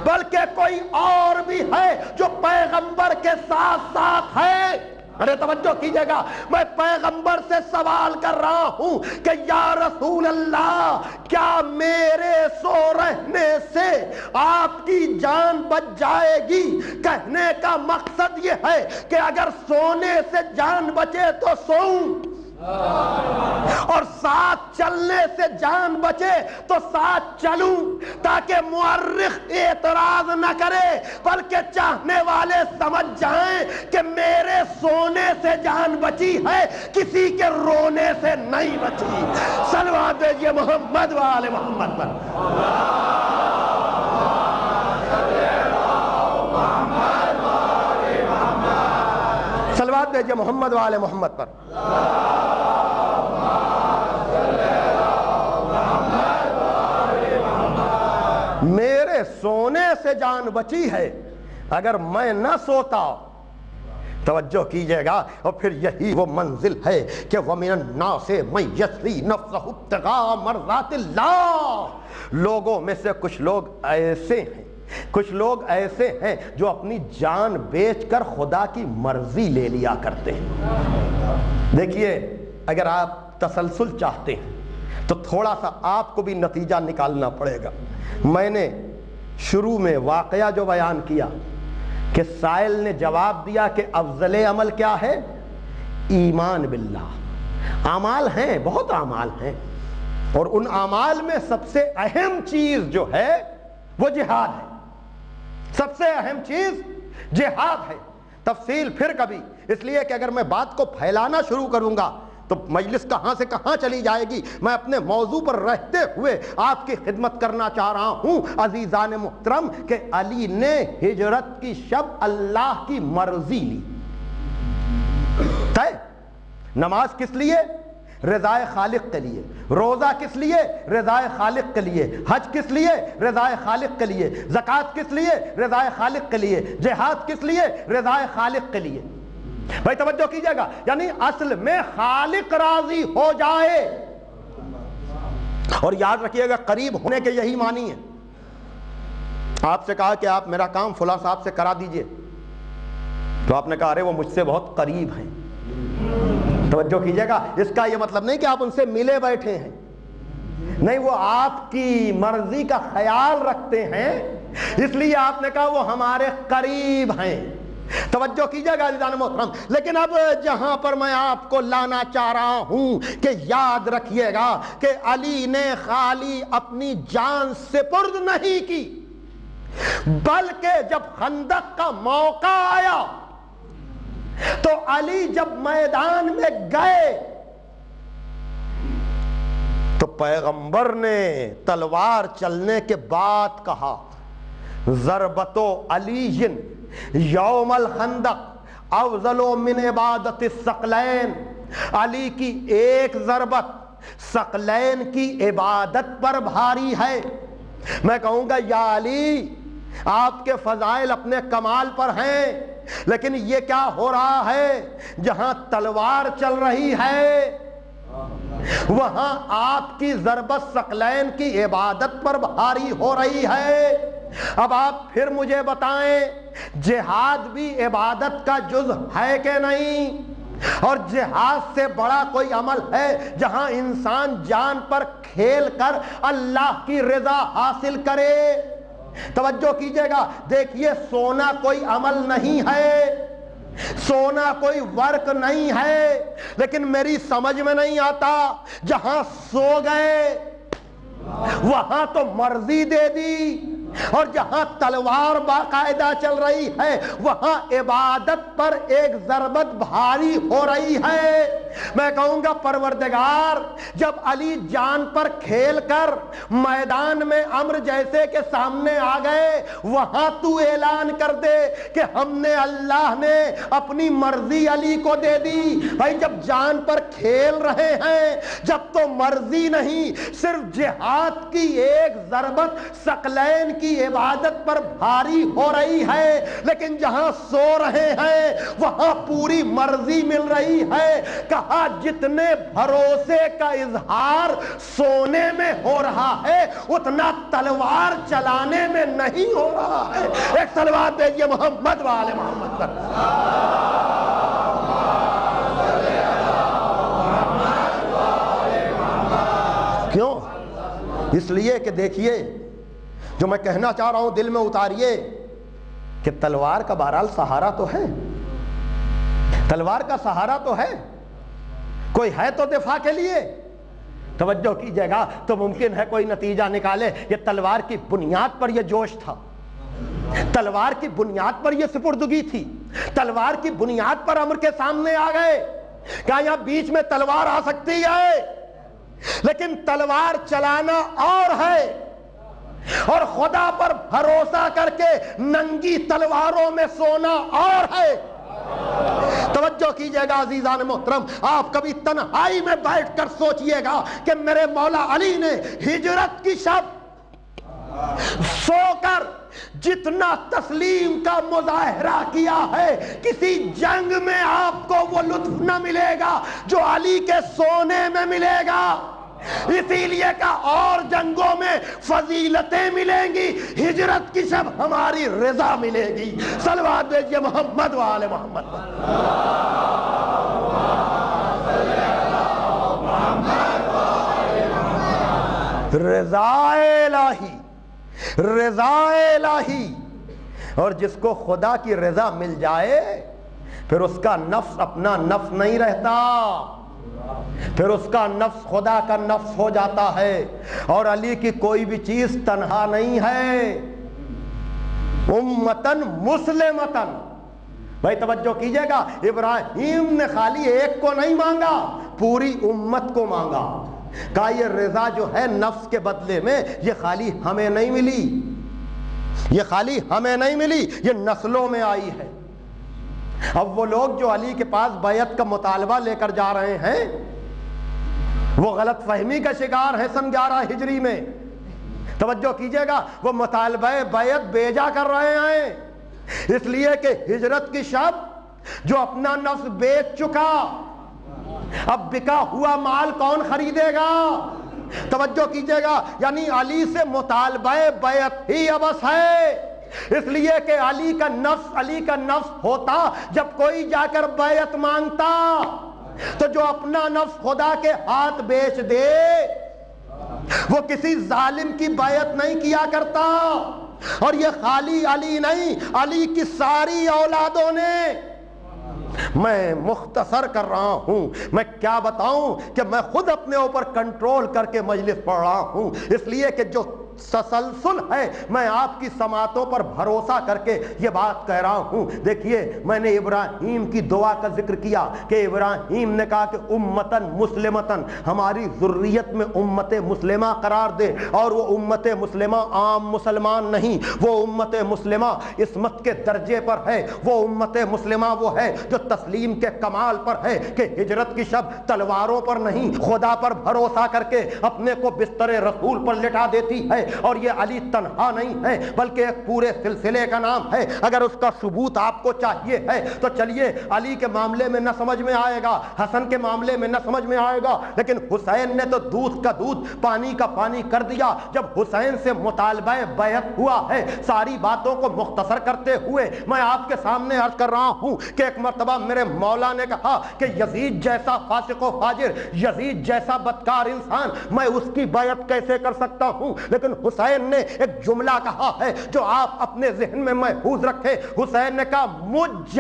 بلکہ کوئی اور بھی ہے جو پیغمبر کے ساتھ ساتھ ہے۔ ارے توجہ کیجئے گا، میں پیغمبر سے سوال کر رہا ہوں کہ یا رسول اللہ کیا میرے سو رہنے سے آپ کی جان بچ جائے گی؟ کہنے کا مقصد یہ ہے کہ اگر سونے سے جان بچے تو سوؤں، اور ساتھ چلنے سے جان بچے تو ساتھ چلوں، تاکہ مورخ اعتراض نہ کرے بلکہ چاہنے والے سمجھ جائیں کہ میرے سونے سے جان بچی ہے، کسی کے رونے سے نہیں بچی۔ صلوات بھیجئے محمد و آل محمد پر۔ صلوات بھیجئے محمد و آل محمد پر۔ میرے سونے سے جان بچی ہے، اگر میں نہ سوتا، توجہ کیجئے گا، اور پھر یہی وہ منزل ہے کہ وَمِنَ النَّاسِ مَن يَشْرِي نَفْسَهُ ابْتِغَاءَ مَرْضَاتِ اللَّهِ۔ لوگوں میں سے کچھ لوگ ایسے ہیں جو اپنی جان بیچ کر خدا کی مرضی لے لیا کرتے ہیں۔ دیکھیے اگر آپ تسلسل چاہتے ہیں تو تھوڑا سا آپ کو بھی نتیجہ نکالنا پڑے گا۔ میں نے شروع میں واقعہ جو بیان کیا کہ سائل نے جواب دیا کہ افضل عمل کیا ہے؟ ایمان باللہ۔ اعمال ہیں، بہت اعمال ہیں، اور ان اعمال میں سب سے اہم چیز جو ہے وہ جہاد ہے، سب سے اہم چیز جہاد ہے۔ تفصیل پھر کبھی، اس لیے کہ اگر میں بات کو پھیلانا شروع کروں گا تو مجلس کہاں سے کہاں چلی جائے گی۔ میں اپنے موضوع پر رہتے ہوئے آپ کی خدمت کرنا چاہ رہا ہوں عزیزان محترم کہ علی نے ہجرت کی شب اللہ کی مرضی لی۔ نماز کس لیے؟ رضائے خالق کے لیے۔ روزہ کس لیے؟ رضائے خالق کے لیے۔ حج کس لیے؟ رضائے خالق کے لیے۔ زکوٰۃ کس لیے؟ رضائے خالق کے لیے۔ جہاد کس لیے؟ رضائے خالق کے لیے۔ بھائی توجہ کیجئے گا، یعنی اصل میں خالق راضی ہو جائے۔ اور یاد رکھیے گا قریب ہونے کے یہی معنی ہے۔ آپ سے کہا کہ آپ میرا کام فلاں صاحب سے کرا دیجئے، تو آپ نے کہا ارے وہ مجھ سے بہت قریب ہیں۔ توجہ کیجئے گا، اس کا یہ مطلب نہیں کہ آپ ان سے ملے بیٹھے ہیں، نہیں، وہ آپ کی مرضی کا خیال رکھتے ہیں، اس لیے آپ نے کہا وہ ہمارے قریب ہیں۔ توجہ کیجئے گا عزیزان محترم. لیکن اب جہاں پر میں آپ کو لانا چاہ رہا ہوں کہ یاد رکھیے گا کہ علی نے خالی اپنی جان سپرد نہیں کی، بلکہ جب خندق کا موقع آیا تو علی جب میدان میں گئے تو پیغمبر نے تلوار چلنے کے بعد کہا ضربت علی یوم الخندق افضل من عبادت الثقلین. علی کی ایک ضربت ثقلین کی عبادت پر بھاری ہے. میں کہوں گا یا علی آپ کے فضائل اپنے کمال پر ہیں، لیکن یہ کیا ہو رہا ہے؟ جہاں تلوار چل رہی ہے وہاں آپ کی ضربت ثقلین کی عبادت پر بھاری ہو رہی ہے. اب آپ پھر مجھے بتائیں جہاد بھی عبادت کا جز ہے کہ نہیں؟ اور جہاد سے بڑا کوئی عمل ہے جہاں انسان جان پر کھیل کر اللہ کی رضا حاصل کرے؟ توجہ کیجئے گا، دیکھیے سونا کوئی عمل نہیں ہے، سونا کوئی ورک نہیں ہے، لیکن میری سمجھ میں نہیں آتا جہاں سو گئے وہاں تو مرضی دے دی، اور جہاں تلوار باقاعدہ چل رہی ہے وہاں عبادت پر ایک ضربت بھاری ہو رہی ہے. میں کہوں گا پروردگار جب علی جان پر کھیل کر میدان میں امر جیسے کے سامنے آ گئے وہاں تو اعلان کر دے کہ ہم نے اللہ نے اپنی مرضی علی کو دے دی. بھائی جب جان پر کھیل رہے ہیں، جب تو مرضی نہیں صرف جہاد کی ایک ضربت ثقلین کی عبادت پر بھاری ہو رہی ہے، لیکن جہاں سو رہے ہیں وہاں پوری مرضی مل رہی ہے. کہا جتنے بھروسے کا اظہار سونے میں ہو رہا ہے اتنا تلوار چلانے میں نہیں ہو رہا ہے. ایک تلوار دیجئے محمد والے محمد پر. کیوں؟ اس لیے کہ دیکھیے جو میں کہنا چاہ رہا ہوں دل میں اتاریے کہ تلوار کا بہرحال سہارا تو ہے، تلوار کا سہارا تو ہے، کوئی ہے تو دفاع کے لیے. توجہ کیجئے گا تو ممکن ہے کوئی نتیجہ نکالے یہ تلوار کی بنیاد پر یہ جوش تھا، تلوار کی بنیاد پر یہ سپردگی تھی، تلوار کی بنیاد پر امر کے سامنے آ گئے. کیا یہاں بیچ میں تلوار آ سکتی ہے؟ لیکن تلوار چلانا اور ہے اور خدا پر بھروسہ کر کے ننگی تلواروں میں سونا اور ہے. توجہ کیجئے گا عزیزان محترم، آپ کبھی تنہائی میں بیٹھ کر سوچئے گا کہ میرے مولا علی نے ہجرت کی شب سو کر جتنا تسلیم کا مظاہرہ کیا ہے کسی جنگ میں آپ کو وہ لطف نہ ملے گا جو علی کے سونے میں ملے گا. اسی لیے کہ اور جنگوں میں فضیلتیں ملیں گی، ہجرت کی شب ہماری رضا ملے گی. صلوات بھیجئے محمد وآل محمد. رضا الہی، رضا الہی. اور جس کو خدا کی رضا مل جائے پھر اس کا نفس اپنا نفس نہیں رہتا، پھر اس کا نفس خدا کا نفس ہو جاتا ہے. اور علی کی کوئی بھی چیز تنہا نہیں ہے. امتن مسلمتن. بھائی توجہ کیجئے گا، ابراہیم نے خالی ایک کو نہیں مانگا، پوری امت کو مانگا. کہا یہ رضا جو ہے نفس کے بدلے میں یہ خالی ہمیں نہیں ملی، یہ خالی ہمیں نہیں ملی، یہ نسلوں میں آئی ہے. اب وہ لوگ جو علی کے پاس بیعت کا مطالبہ لے کر جا رہے ہیں وہ غلط فہمی کا شکار ہیں. سن 11 ہجری میں توجہ کیجئے گا وہ مطالبہ بیعت بیجا کر رہے ہیں، اس لیے کہ ہجرت کی شب جو اپنا نفس بیچ چکا اب بکا ہوا مال کون خریدے گا؟ توجہ کیجئے گا یعنی علی سے مطالبہ بیعت ہی ابس ہے. اس لیے کہ علی کا نفس ہوتا جب کوئی جا کر بیعت مانگتا تو جو اپنا نفس خدا کے ہاتھ بیچ دے وہ کسی ظالم کی بیعت نہیں کیا کرتا. اور یہ خالی علی نہیں، علی کی ساری اولادوں نے۔ میں مختصر کر رہا ہوں، میں کیا بتاؤں کہ میں خود اپنے اوپر کنٹرول کر کے مجلس پڑھ رہا ہوں، اس لیے کہ جو تسلسل ہے میں آپ کی سماعتوں پر بھروسہ کر کے یہ بات کہہ رہا ہوں۔ دیکھیے میں نے ابراہیم کی دعا کا ذکر کیا کہ ابراہیم نے کہا کہ امتن مسلمتن، ہماری ذریت میں امت مسلمہ قرار دے، اور وہ امت مسلمہ عام مسلمان نہیں، وہ امت مسلمہ عصمت کے درجے پر ہے، وہ امت مسلمہ وہ ہے جو تسلیم کے کمال پر ہے کہ ہجرت کی شب تلواروں پر نہیں، خدا پر بھروسہ کر کے اپنے کو بستر رسول پر لٹا دیتی ہے۔ اور یہ علی تنہا نہیں ہے بلکہ ایک پورے سلسلے کا نام ہے۔ اگر اس کا ثبوت آپ کو چاہیے ہے تو چلیے، علی کے معاملے میں نہ سمجھ میں آئے گا، حسن کے معاملے میں نہ سمجھ میں آئے گا، لیکن حسین نے تو دودھ کا دودھ پانی کا پانی کر دیا۔ جب حسین سے مطالبہ بیعت ہوا ہے، ساری باتوں کو مختصر کرتے ہوئے میں آپ کے سامنے عرض کر رہا ہوں کہ ایک مرتبہ میرے مولا نے کہا کہ یزید جیسا فاسق و فاجر، یزید جیسا بدکار انسان، میں اس کی بیعت کیسے کر سکتا ہوں؟ لیکن حسین نے ایک جملہ کہا ہے جو آپ اپنے ذہن میں محفوظ رکھیں۔ حسین نے کہا مجھ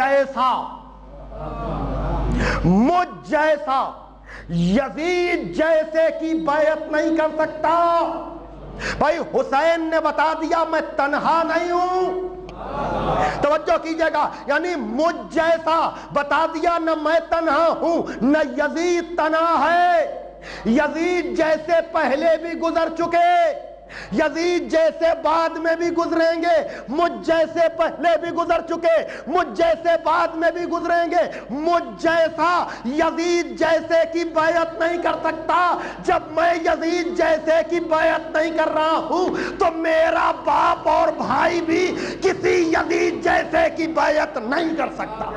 جیسا یزید جیسے کی بیعت نہیں کر سکتا۔ بھائی حسین نے بتا دیا میں تنہا نہیں ہوں، توجہ کیجئے گا، یعنی مجھ جیسا بتا دیا، نہ میں تنہا ہوں نہ یزید تنہا ہے۔ یزید جیسے پہلے بھی گزر چکے، یزید جیسے بعد میں بھی گزریں گے، مجھ جیسے پہلے بھی گزر چکے، مجھ جیسے بعد میں بھی گزریں گے، مجھ جیسا یزید جیسے کی بیعت نہیں کر سکتا۔ جب میں یزید جیسے کی بیعت نہیں کر رہا ہوں تو میرا باپ اور بھائی بھی کسی یزید جیسے کی بیعت نہیں کر سکتا۔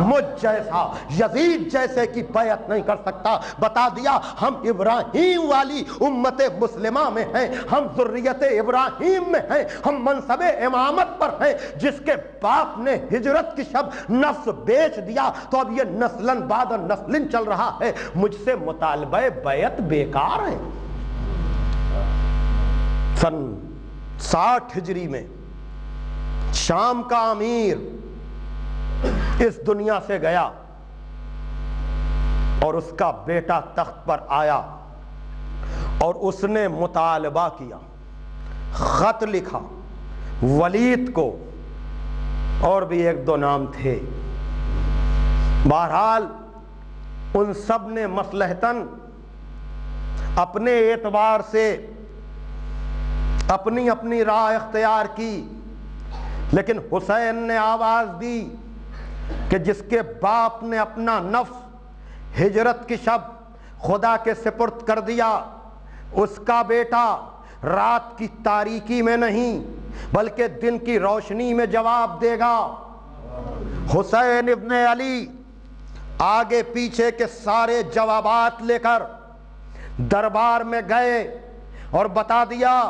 مجھ جیسا یزید جیسے کی بیعت نہیں کر سکتا۔ بتا دیا ہم ابراہیم والی امت مسلمہ میں ہیں، ہم ذریت ابراہیم میں ہیں، ہم منصب امامت پر ہیں۔ جس کے باپ نے ہجرت کی شب نفس بیچ دیا تو اب یہ نسلن بعد نسلن چل رہا ہے، مجھ سے مطالبہ بیعت بیکار ہے۔ سن 60 ہجری میں شام کا امیر اس دنیا سے گیا اور اس کا بیٹا تخت پر آیا اور اس نے مطالبہ کیا، خط لکھا ولید کو، اور بھی ایک دو نام تھے۔ بہرحال ان سب نے مصلحتاً اپنے اعتبار سے اپنی اپنی راہ اختیار کی، لیکن حسین نے آواز دی کہ جس کے باپ نے اپنا نفس ہجرت کی شب خدا کے سپرد کر دیا، اس کا بیٹا رات کی تاریکی میں نہیں بلکہ دن کی روشنی میں جواب دے گا۔ حسین ابن علی آگے پیچھے کے سارے جوابات لے کر دربار میں گئے اور بتا دیا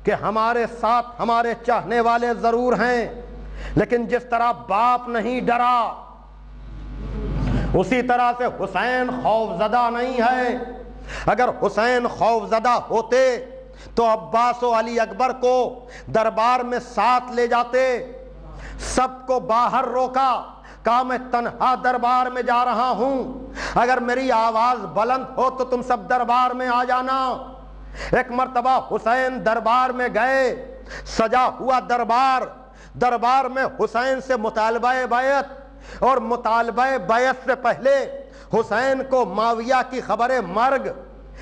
کہ ہمارے ساتھ ہمارے چاہنے والے ضرور ہیں، لیکن جس طرح باپ نہیں ڈرا اسی طرح سے حسین خوفزدہ نہیں ہے۔ اگر حسین خوفزدہ ہوتے تو عباس و علی اکبر کو دربار میں ساتھ لے جاتے، سب کو باہر روکا، کہا میں تنہا دربار میں جا رہا ہوں، اگر میری آواز بلند ہو تو تم سب دربار میں آ جانا۔ ایک مرتبہ حسین دربار میں گئے، سجا ہوا دربار میں حسین سے مطالبہ بیعت، اور مطالبہ بیعت سے پہلے حسین کو معاویہ کی خبر مرگ۔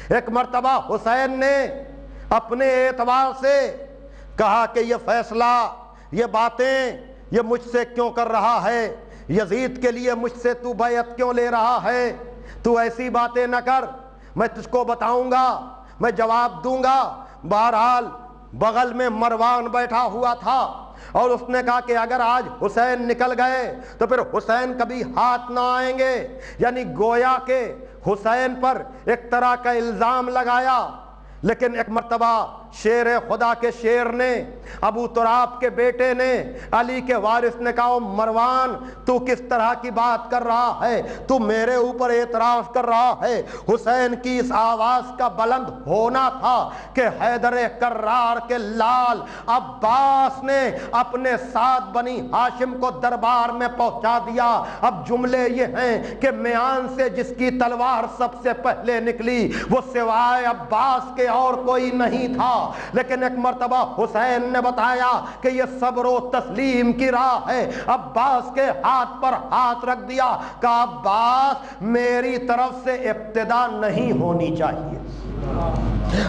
ایک مرتبہ حسین نے اپنے اعتبار سے کہا کہ یہ فیصلہ، یہ باتیں یہ مجھ سے کیوں کر رہا ہے، یزید کے لیے مجھ سے تو بیعت کیوں لے رہا ہے، تو ایسی باتیں نہ کر، میں تجھ کو بتاؤں گا، میں جواب دوں گا۔ بہرحال بغل میں مروان بیٹھا ہوا تھا اور اس نے کہا کہ اگر آج حسین نکل گئے تو پھر حسین کبھی ہاتھ نہ آئیں گے، یعنی گویا کہ حسین پر ایک طرح کا الزام لگایا۔ لیکن ایک مرتبہ شیر خدا کے شیر نے، ابو تراب کے بیٹے نے، علی کے وارث نے کہا مروان تو کس طرح کی بات کر رہا ہے، تو میرے اوپر اعتراف کر رہا ہے۔ حسین کی اس آواز کا بلند ہونا تھا کہ حیدر کرار کے لال عباس نے اپنے ساتھ بنی ہاشم کو دربار میں پہنچا دیا۔ اب جملے یہ ہیں کہ میان سے جس کی تلوار سب سے پہلے نکلی وہ سوائے عباس کے اور کوئی نہیں تھا، لیکن ایک مرتبہ حسین نے بتایا کہ یہ صبر و تسلیم کی راہ ہے۔ عباس کے ہاتھ پر ہاتھ رکھ دیا کہ عباس میری طرف سے ابتدا نہیں ہونی چاہیے،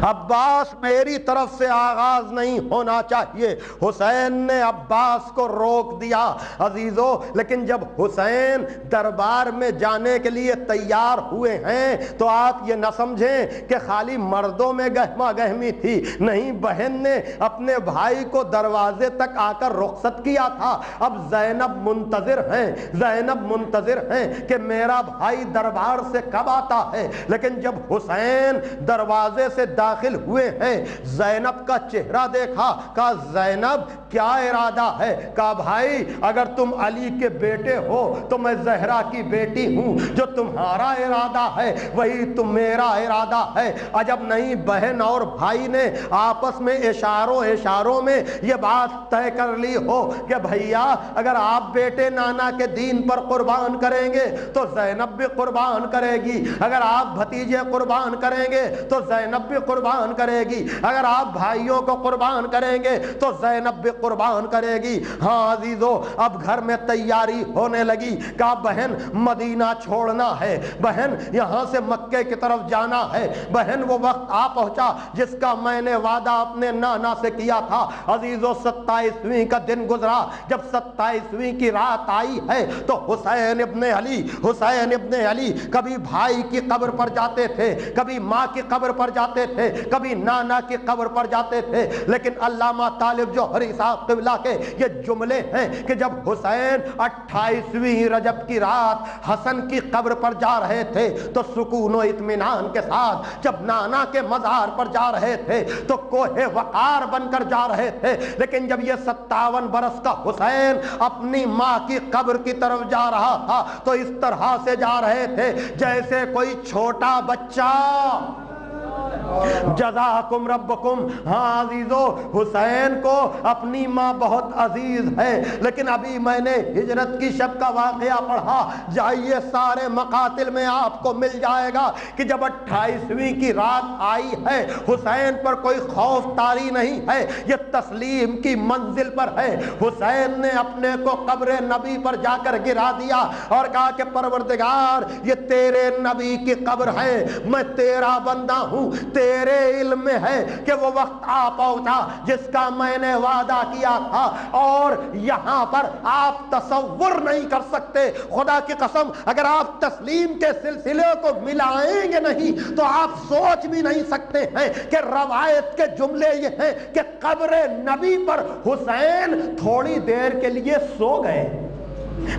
عباس میری طرف سے آغاز نہیں ہونا چاہیے۔ حسین نے عباس کو روک دیا عزیزو، لیکن جب حسین دربار میں جانے کے لیے تیار ہوئے ہیں تو آپ یہ نہ سمجھیں کہ خالی مردوں میں گہما گہمی تھی، نہیں، بہن نے اپنے بھائی کو دروازے تک آ کر رخصت کیا تھا۔ اب زینب منتظر ہیں کہ میرا بھائی دربار سے کب آتا ہے، لیکن جب حسین دروازے سے داخل ہوئے ہیں زینب کا چہرہ دیکھا، کہا زینب کیا ارادہ ہے؟ کہا بھائی اگر تم علی کے بیٹے ہو تو میں زہرا کی بیٹی ہوں، جو تمہارا ارادہ ہے وہی تم میرا ارادہ ہے۔ عجب نہیں بہن اور بھائی نے آپس میں اشاروں میں یہ بات طے کر لی ہو کہ بھیا اگر آپ بیٹے نانا کے دین پر قربان کریں گے تو زینب بھی قربان کرے گی، اگر آپ بھتیجے قربان کریں گے تو زینب بھی قربان کرے گی، اگر آپ بھائیوں کو قربان کریں گے تو زینب بھی قربان کرے گی۔ ہاں عزیزو، اب گھر میں تیاری ہونے لگی، کہا بہن مدینہ چھوڑنا ہے، بہن یہاں سے مکے کی طرف جانا ہے۔ بہن وہ وقت آ پہنچا جس کا میں نے وعدہ اپنے نانا سے کیا تھا۔ عزیزو 27ویں کا دن گزرا، جب 27ویں کی رات آئی ہے تو حسین ابن علی کبھی بھائی کی قبر پر جاتے تھے، کبھی ماں کی قبر پر جاتے تھے، کبھی نانا کی قبر پر جاتے تھے، لیکن علامہ طالب جوہری صاحب قبلہ کے یہ جملے ہیں کہ جب حسین 28ویں رجب کی رات حسن کی قبر پر جا رہے تھے تو سکون و اطمینان کے ساتھ، جب نانا کے مزار پر جا رہے تھے تو کوہ وقار بن کر جا رہے تھے، لیکن جب یہ 57 برس کا حسین اپنی ماں کی قبر کی طرف جا رہا تھا تو اس طرح سے جا رہے تھے جیسے کوئی چھوٹا بچہ۔ جزاکم ربکم۔ ہاں عزیزو، حسین کو اپنی ماں بہت عزیز ہے، لیکن ابھی میں نے ہجرت کی شب کا واقعہ پڑھا، جائیے سارے مقاتل میں آپ کو مل جائے گا کہ جب 28ویں کی رات آئی ہے حسین پر کوئی خوف طاری نہیں ہے، یہ تسلیم کی منزل پر ہے۔ حسین نے اپنے کو قبر نبی پر جا کر گرا دیا اور کہا کہ پروردگار یہ تیرے نبی کی قبر ہے، میں تیرا بندہ ہوں، تیرے علم میں ہے کہ وہ وقت آ پہنچا جس کا میں نے وعدہ کیا تھا، اور یہاں پر آپ تصور نہیں کر سکتے، خدا کی قسم اگر آپ تسلیم کے سلسلے کو ملائیں گے نہیں تو آپ سوچ بھی نہیں سکتے ہیں کہ روایت کے جملے یہ ہیں کہ قبر نبی پر حسین تھوڑی دیر کے لیے سو گئے۔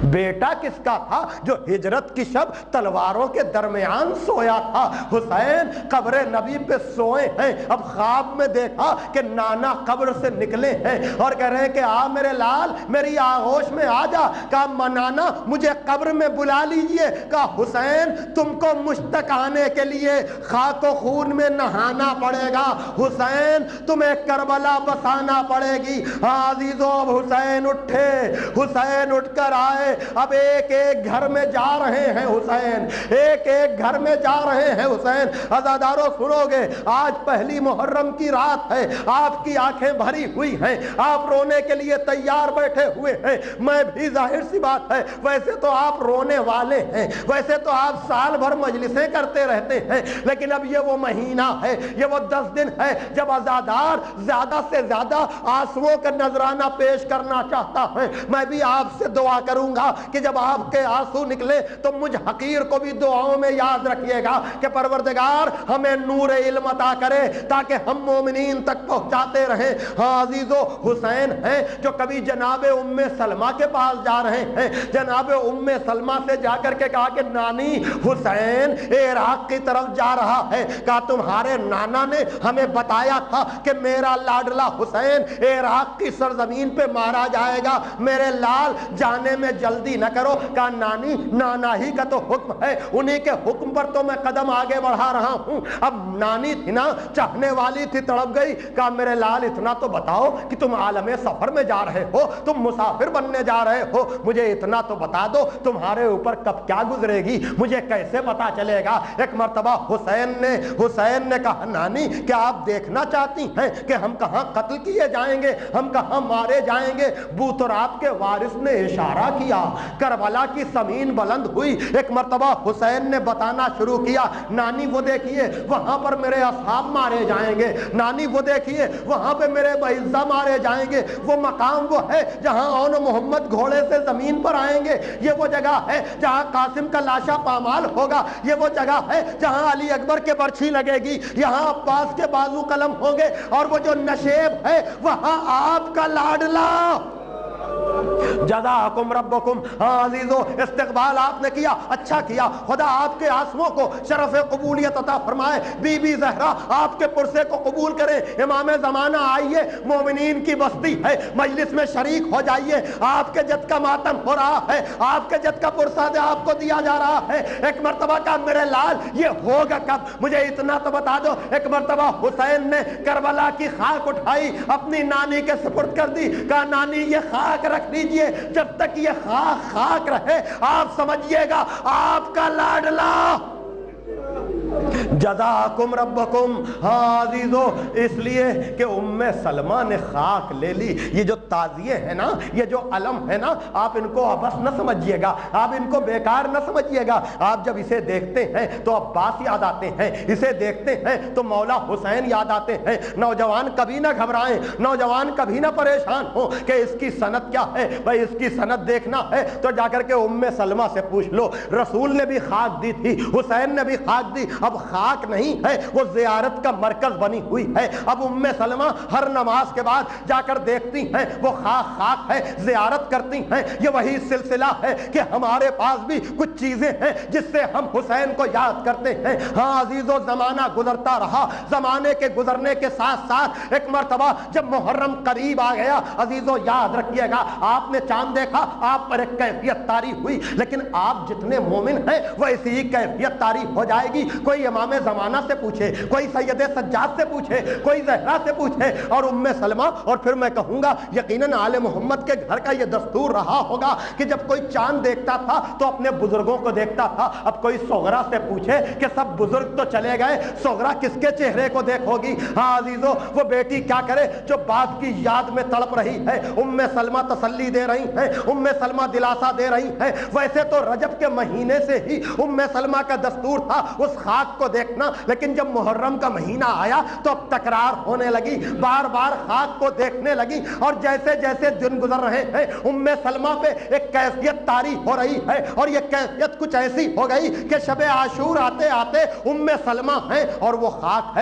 بیٹا کس کا تھا جو ہجرت کی شب تلواروں کے درمیان سویا تھا؟ حسین قبر نبی پہ سوئے ہیں۔ اب خواب میں دیکھا کہ نانا قبر سے نکلے ہیں اور کہہ رہے ہیں کہ آ میرے لال، میری آغوش میں آ جا۔ کہا نانا مجھے قبر میں بلا لیجئے۔ کہا حسین تم کو مجھ تک آنے کے لیے خاک و خون میں نہانا پڑے گا، حسین تمہیں کربلا بسانا پڑے گی۔ ہاں عزیزو، اب حسین اٹھے، حسین اٹھ کر آئے، اب ایک ایک گھر میں جا رہے ہیں حسین، ایک ایک گھر میں جا رہے ہیں حسین۔ عزادارو سنو گے، آج پہلی محرم کی رات ہے، آپ کی آنکھیں بھری ہوئی ہیں، آپ رونے کے لیے تیار بیٹھے ہوئے ہیں، میں بھی ظاہر سی بات ہے ویسے تو آپ رونے والے ہیں، ویسے تو آپ سال بھر مجلسیں کرتے رہتے ہیں، لیکن اب یہ وہ مہینہ ہے، یہ وہ 10 دن ہے جب عزادار زیادہ سے زیادہ آنسوؤں کا نذرانہ پیش کرنا چاہتا ہے۔ میں بھی آپ سے دعا کروں گا کہ جب آپ کے آنسو نکلے تو مجھ حقیر کو بھی دعاؤں میں یاد رکھیے گا کہ پروردگار ہمیں نور علم عطا کرے تاکہ ہم مومنین تک پہنچاتے رہیں۔ ہاں عزیزو، حسین ہیں جو کبھی جناب ام سلمہ کے پاس جا رہے ہیں، جناب ام سلمہ سے جا کر کے کہا کہ نانی حسین عراق کی طرف جا رہا ہے، کہا تمہارے نانا نے ہمیں بتایا تھا کہ میرا لاڈلا حسین عراق کی سرزمین پہ مارا جائے گا، میرے لال جانے میں جلدی نہ کرو۔ کہا نانی نانا ہی کا تو حکم ہے، انہی کے حکم پر تو میں قدم آگے بڑھا رہا ہوں۔ اب نانی تھی نا، چاہنے والی تھی، تڑپ گئی۔ کہا میرے لال اتنا تو بتاؤ کہ تم عالم سفر میں جا رہے ہو، تم مسافر بننے جا رہے ہو، مجھے اتنا تو بتا دو تمہارے اوپر کب کیا گزرے گی، مجھے کیسے پتا چلے گا۔ ایک مرتبہ حسین نے کہا نانی کیا آپ دیکھنا چاہتی ہیں کہ ہم کہاں قتل کیے جائیں گے، ہم کہاں مارے جائیں گے؟ بوتراب کے وارث نے اشارہ کیا، کربلا کی زمین بلند ہوئی۔ ایک مرتبہ حسین نے بتانا شروع کیا، نانی وہ دیکھیے وہاں پر میرے اصحاب مارے جائیں گے، نانی وہ دیکھیے وہاں پہ میرے بعزہ مارے جائیں گے، وہ مقام وہ ہے جہاں اون محمد گھوڑے سے زمین پر آئیں گے، یہ وہ جگہ ہے جہاں قاسم کا لاشا پامال ہوگا، یہ وہ جگہ ہے جہاں علی اکبر کے برچھی لگے گی، یہاں عباس کے بازو قلم ہوں گے، اور وہ جو نشیب ہے وہاں آپ کا لاڈلا۔ جزاکم ربکم۔ ہاں عزیزو، استقبال آپ نے کیا، اچھا کیا، خدا آپ کے آنسوؤں کو شرف قبولیت عطا فرمائے۔ بی بی زہرا آپ کے پرسے کو قبول کرے۔ امام زمانہ آئیے، مومنین کی بستی ہے، مجلس میں شریک ہو جائیے، آپ کے جد کا ماتم ہو رہا ہے، آپ کے جد کا پرسہ آپ کو دیا جا رہا ہے۔ ایک مرتبہ کا میرے لال یہ ہوگا کب، مجھے اتنا تو بتا دو۔ ایک مرتبہ حسین نے کربلا کی خاک اٹھائی، اپنی نانی کے سپرد کر دی، کہا نانی یہ خاک رکھ لیجئے، جب تک یہ خاک رہے آپ سمجھیے گا آپ کا لاڈلا۔ جزاکم ربکم۔ ہاں عزیزو، اس لیے کہ ام سلمہ نے خاک لے لی۔ یہ جو تعزیے ہیں نا، یہ جو علم ہے نا، آپ ان کو عبث نہ سمجھیے گا، آپ ان کو بیکار نہ سمجھیے گا۔ آپ جب اسے دیکھتے ہیں تو عباس یاد آتے ہیں، اسے دیکھتے ہیں تو مولا حسین یاد آتے ہیں۔ نوجوان کبھی نہ گھبرائیں، نوجوان کبھی نہ پریشان ہو کہ اس کی سند کیا ہے۔ بھائی اس کی سند دیکھنا ہے تو جا کر کے ام سلمہ سے پوچھ لو، رسول نے بھی خاک دی تھی، حسین نے بھی خاک دی، اب خاک نہیں ہے، وہ زیارت کا مرکز بنی ہوئی ہے۔ اب ام سلمہ ہر نماز کے بعد جا کر دیکھتی ہیں، وہ خاک ہے، زیارت کرتی ہیں۔ یہ وہی سلسلہ ہے کہ ہمارے پاس بھی کچھ چیزیں ہیں جس سے ہم حسین کو یاد کرتے ہیں۔ ہاں عزیزو، زمانہ گزرتا رہا، زمانے کے گزرنے کے ساتھ ساتھ ایک مرتبہ جب محرم قریب آ گیا، عزیزو یاد رکھیے گا، آپ نے چاند دیکھا، آپ پر ایک کیفیت طاری ہوئی، لیکن آپ جتنے مومن ہیں وہ اسی کیفیت طاری ہو جائے گی۔ کوئی امام زمانہ سے پوچھے، کوئی سید سجاد سے پوچھے، کوئی زہرا سے پوچھے، اور ام سلمہ، اور پھر میں کہوں گا یقیناً آل محمد کے گھر کا یہ دستور رہا ہوگا کہ جب کوئی چاند دیکھتا تھا تو اپنے بزرگوں کو دیکھتا تھا۔ اب کوئی صغرا سے پوچھے کہ سب بزرگ تو چلے گئے، صغرا کس کے چہرے کو دیکھو گی؟ ہاں عزیزو، وہ بیٹی کیا کرے جو باپ کی یاد میں تڑپ رہی ہے۔ ام سلمہ تسلی دے رہی ہیں، ام سلمہ دلاسا دے رہی ہیں۔ ویسے تو رجب کے مہینے سے ہی ام سلمہ کا دستور تھا اس خاک کو دیکھنا، لیکن جب محرم کا مہینہ آیا تو اب تکرار ہونے لگی، بار بار خاک کو دیکھنے لگی، اور جیسے جیسے دن گزر رہے ہیں ام سلمہ پہ ایک کیفیت طاری ہو رہی ہے، اور یہ کیفیت کچھ ایسی ہو گئی کہ شب عاشور آتے آتے ام سلمہ ہے اور وہ خاک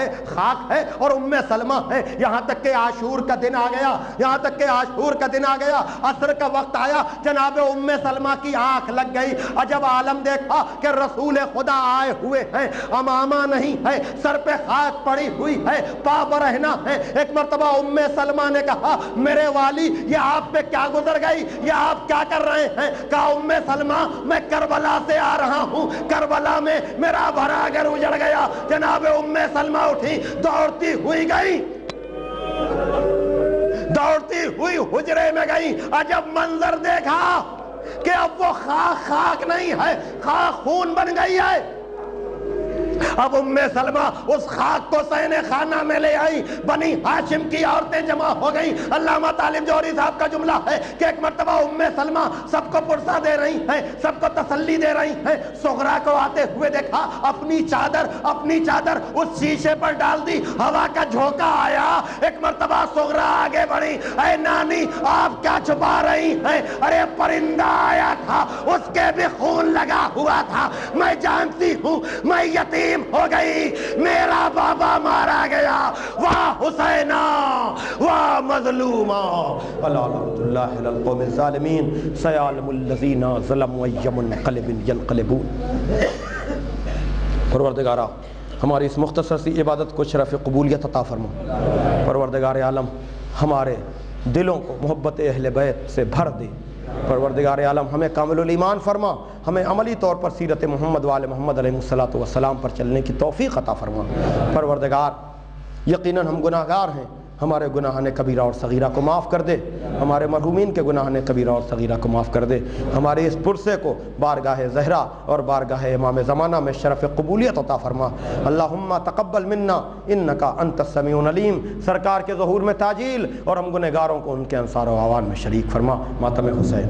ہے اور ام سلمہ ہے، یہاں تک کہ عاشور کا دن آ گیا، یہاں تک کہ عاشور کا دن آ گیا، عصر کا وقت آیا، جناب ام سلمہ کی آنکھ لگ گئی۔ عجب عالم دیکھا کہ رسول خدا آئے ہوئے ہیں، امامہ نہیں ہے، سر پہ خاک پڑی ہوئی ہے، پا برہنہ ہے۔ ایک مرتبہ ام سلمہ نے کہا میرے والی یہ آپ پہ کیا گزر گئی، یہ آپ کیا کر رہے ہیں؟ کہا ام سلمہ میں کربلا سے آ رہا ہوں، کربلا میں میرا بھرا گھر اجڑ گیا۔ جناب ام سلمہ اٹھی، دوڑتی ہوئی گئی، دوڑتی ہوئی حجرے میں گئی۔ عجب منظر دیکھا کہ اب وہ خاک نہیں ہے، خاک خون بن گئی ہے۔ اب ام سلمہ اس خاک کو سینے خانہ میں لے آئی، بنی ہاشم کی عورتیں جمع ہو گئی۔ علامہ طالب جوہری صاحب کا جملہ ہے کہ ایک مرتبہ ام سلمہ سب کو پرسہ دے رہی ہیں، سب کو تسلی دے رہی ہیں، صغرا کو آتے ہوئے دیکھا، اپنی چادر اس شیشے پر ڈال دی، ہوا کا جھونکا آیا، ایک مرتبہ صغرا آگے بڑھی، اے نانی آپ کیا چھپا رہی ہیں؟ ارے پرندہ آیا تھا، اس کے بھی خون لگا ہوا تھا، میں جانتی ہوں، میں یتیم ہو گئی، میرا بابا مارا گیا، واہ حسینہ واہ مظلومہ، الا لعنۃ اللہ علی القوم الظالمین، سیعلم الذین ظلموا ای منقلب ینقلبون۔ پروردگارہ ہماری اس مختصر سی عبادت کو شرف قبولیت عطا فرما۔ پروردگار عالم ہمارے دلوں کو محبت اہل بیت سے بھر دے۔ پروردگار عالم ہمیں کامل الایمان فرما، ہمیں عملی طور پر سیرت محمد وآل محمد علیہ الصلوۃ والسلام پر چلنے کی توفیق عطا فرما۔ پروردگار یقیناً ہم گناہ گار ہیں، ہمارے گناہان کبیرہ اور صغیرہ کو معاف کر دے، ہمارے مرحومین کے گناہان کبیرہ اور صغیرہ کو معاف کر دے، ہمارے اس پرسے کو بارگاہ زہرا اور بارگاہ امام زمانہ میں شرف قبولیت عطا فرما۔ اللہم تقبل منا انکا انت السمیع العلیم۔ سرکار کے ظہور میں تاجیل اور ہم گنہگاروں کو ان کے انصار و اعوان میں شریک فرما۔ ماتم حسین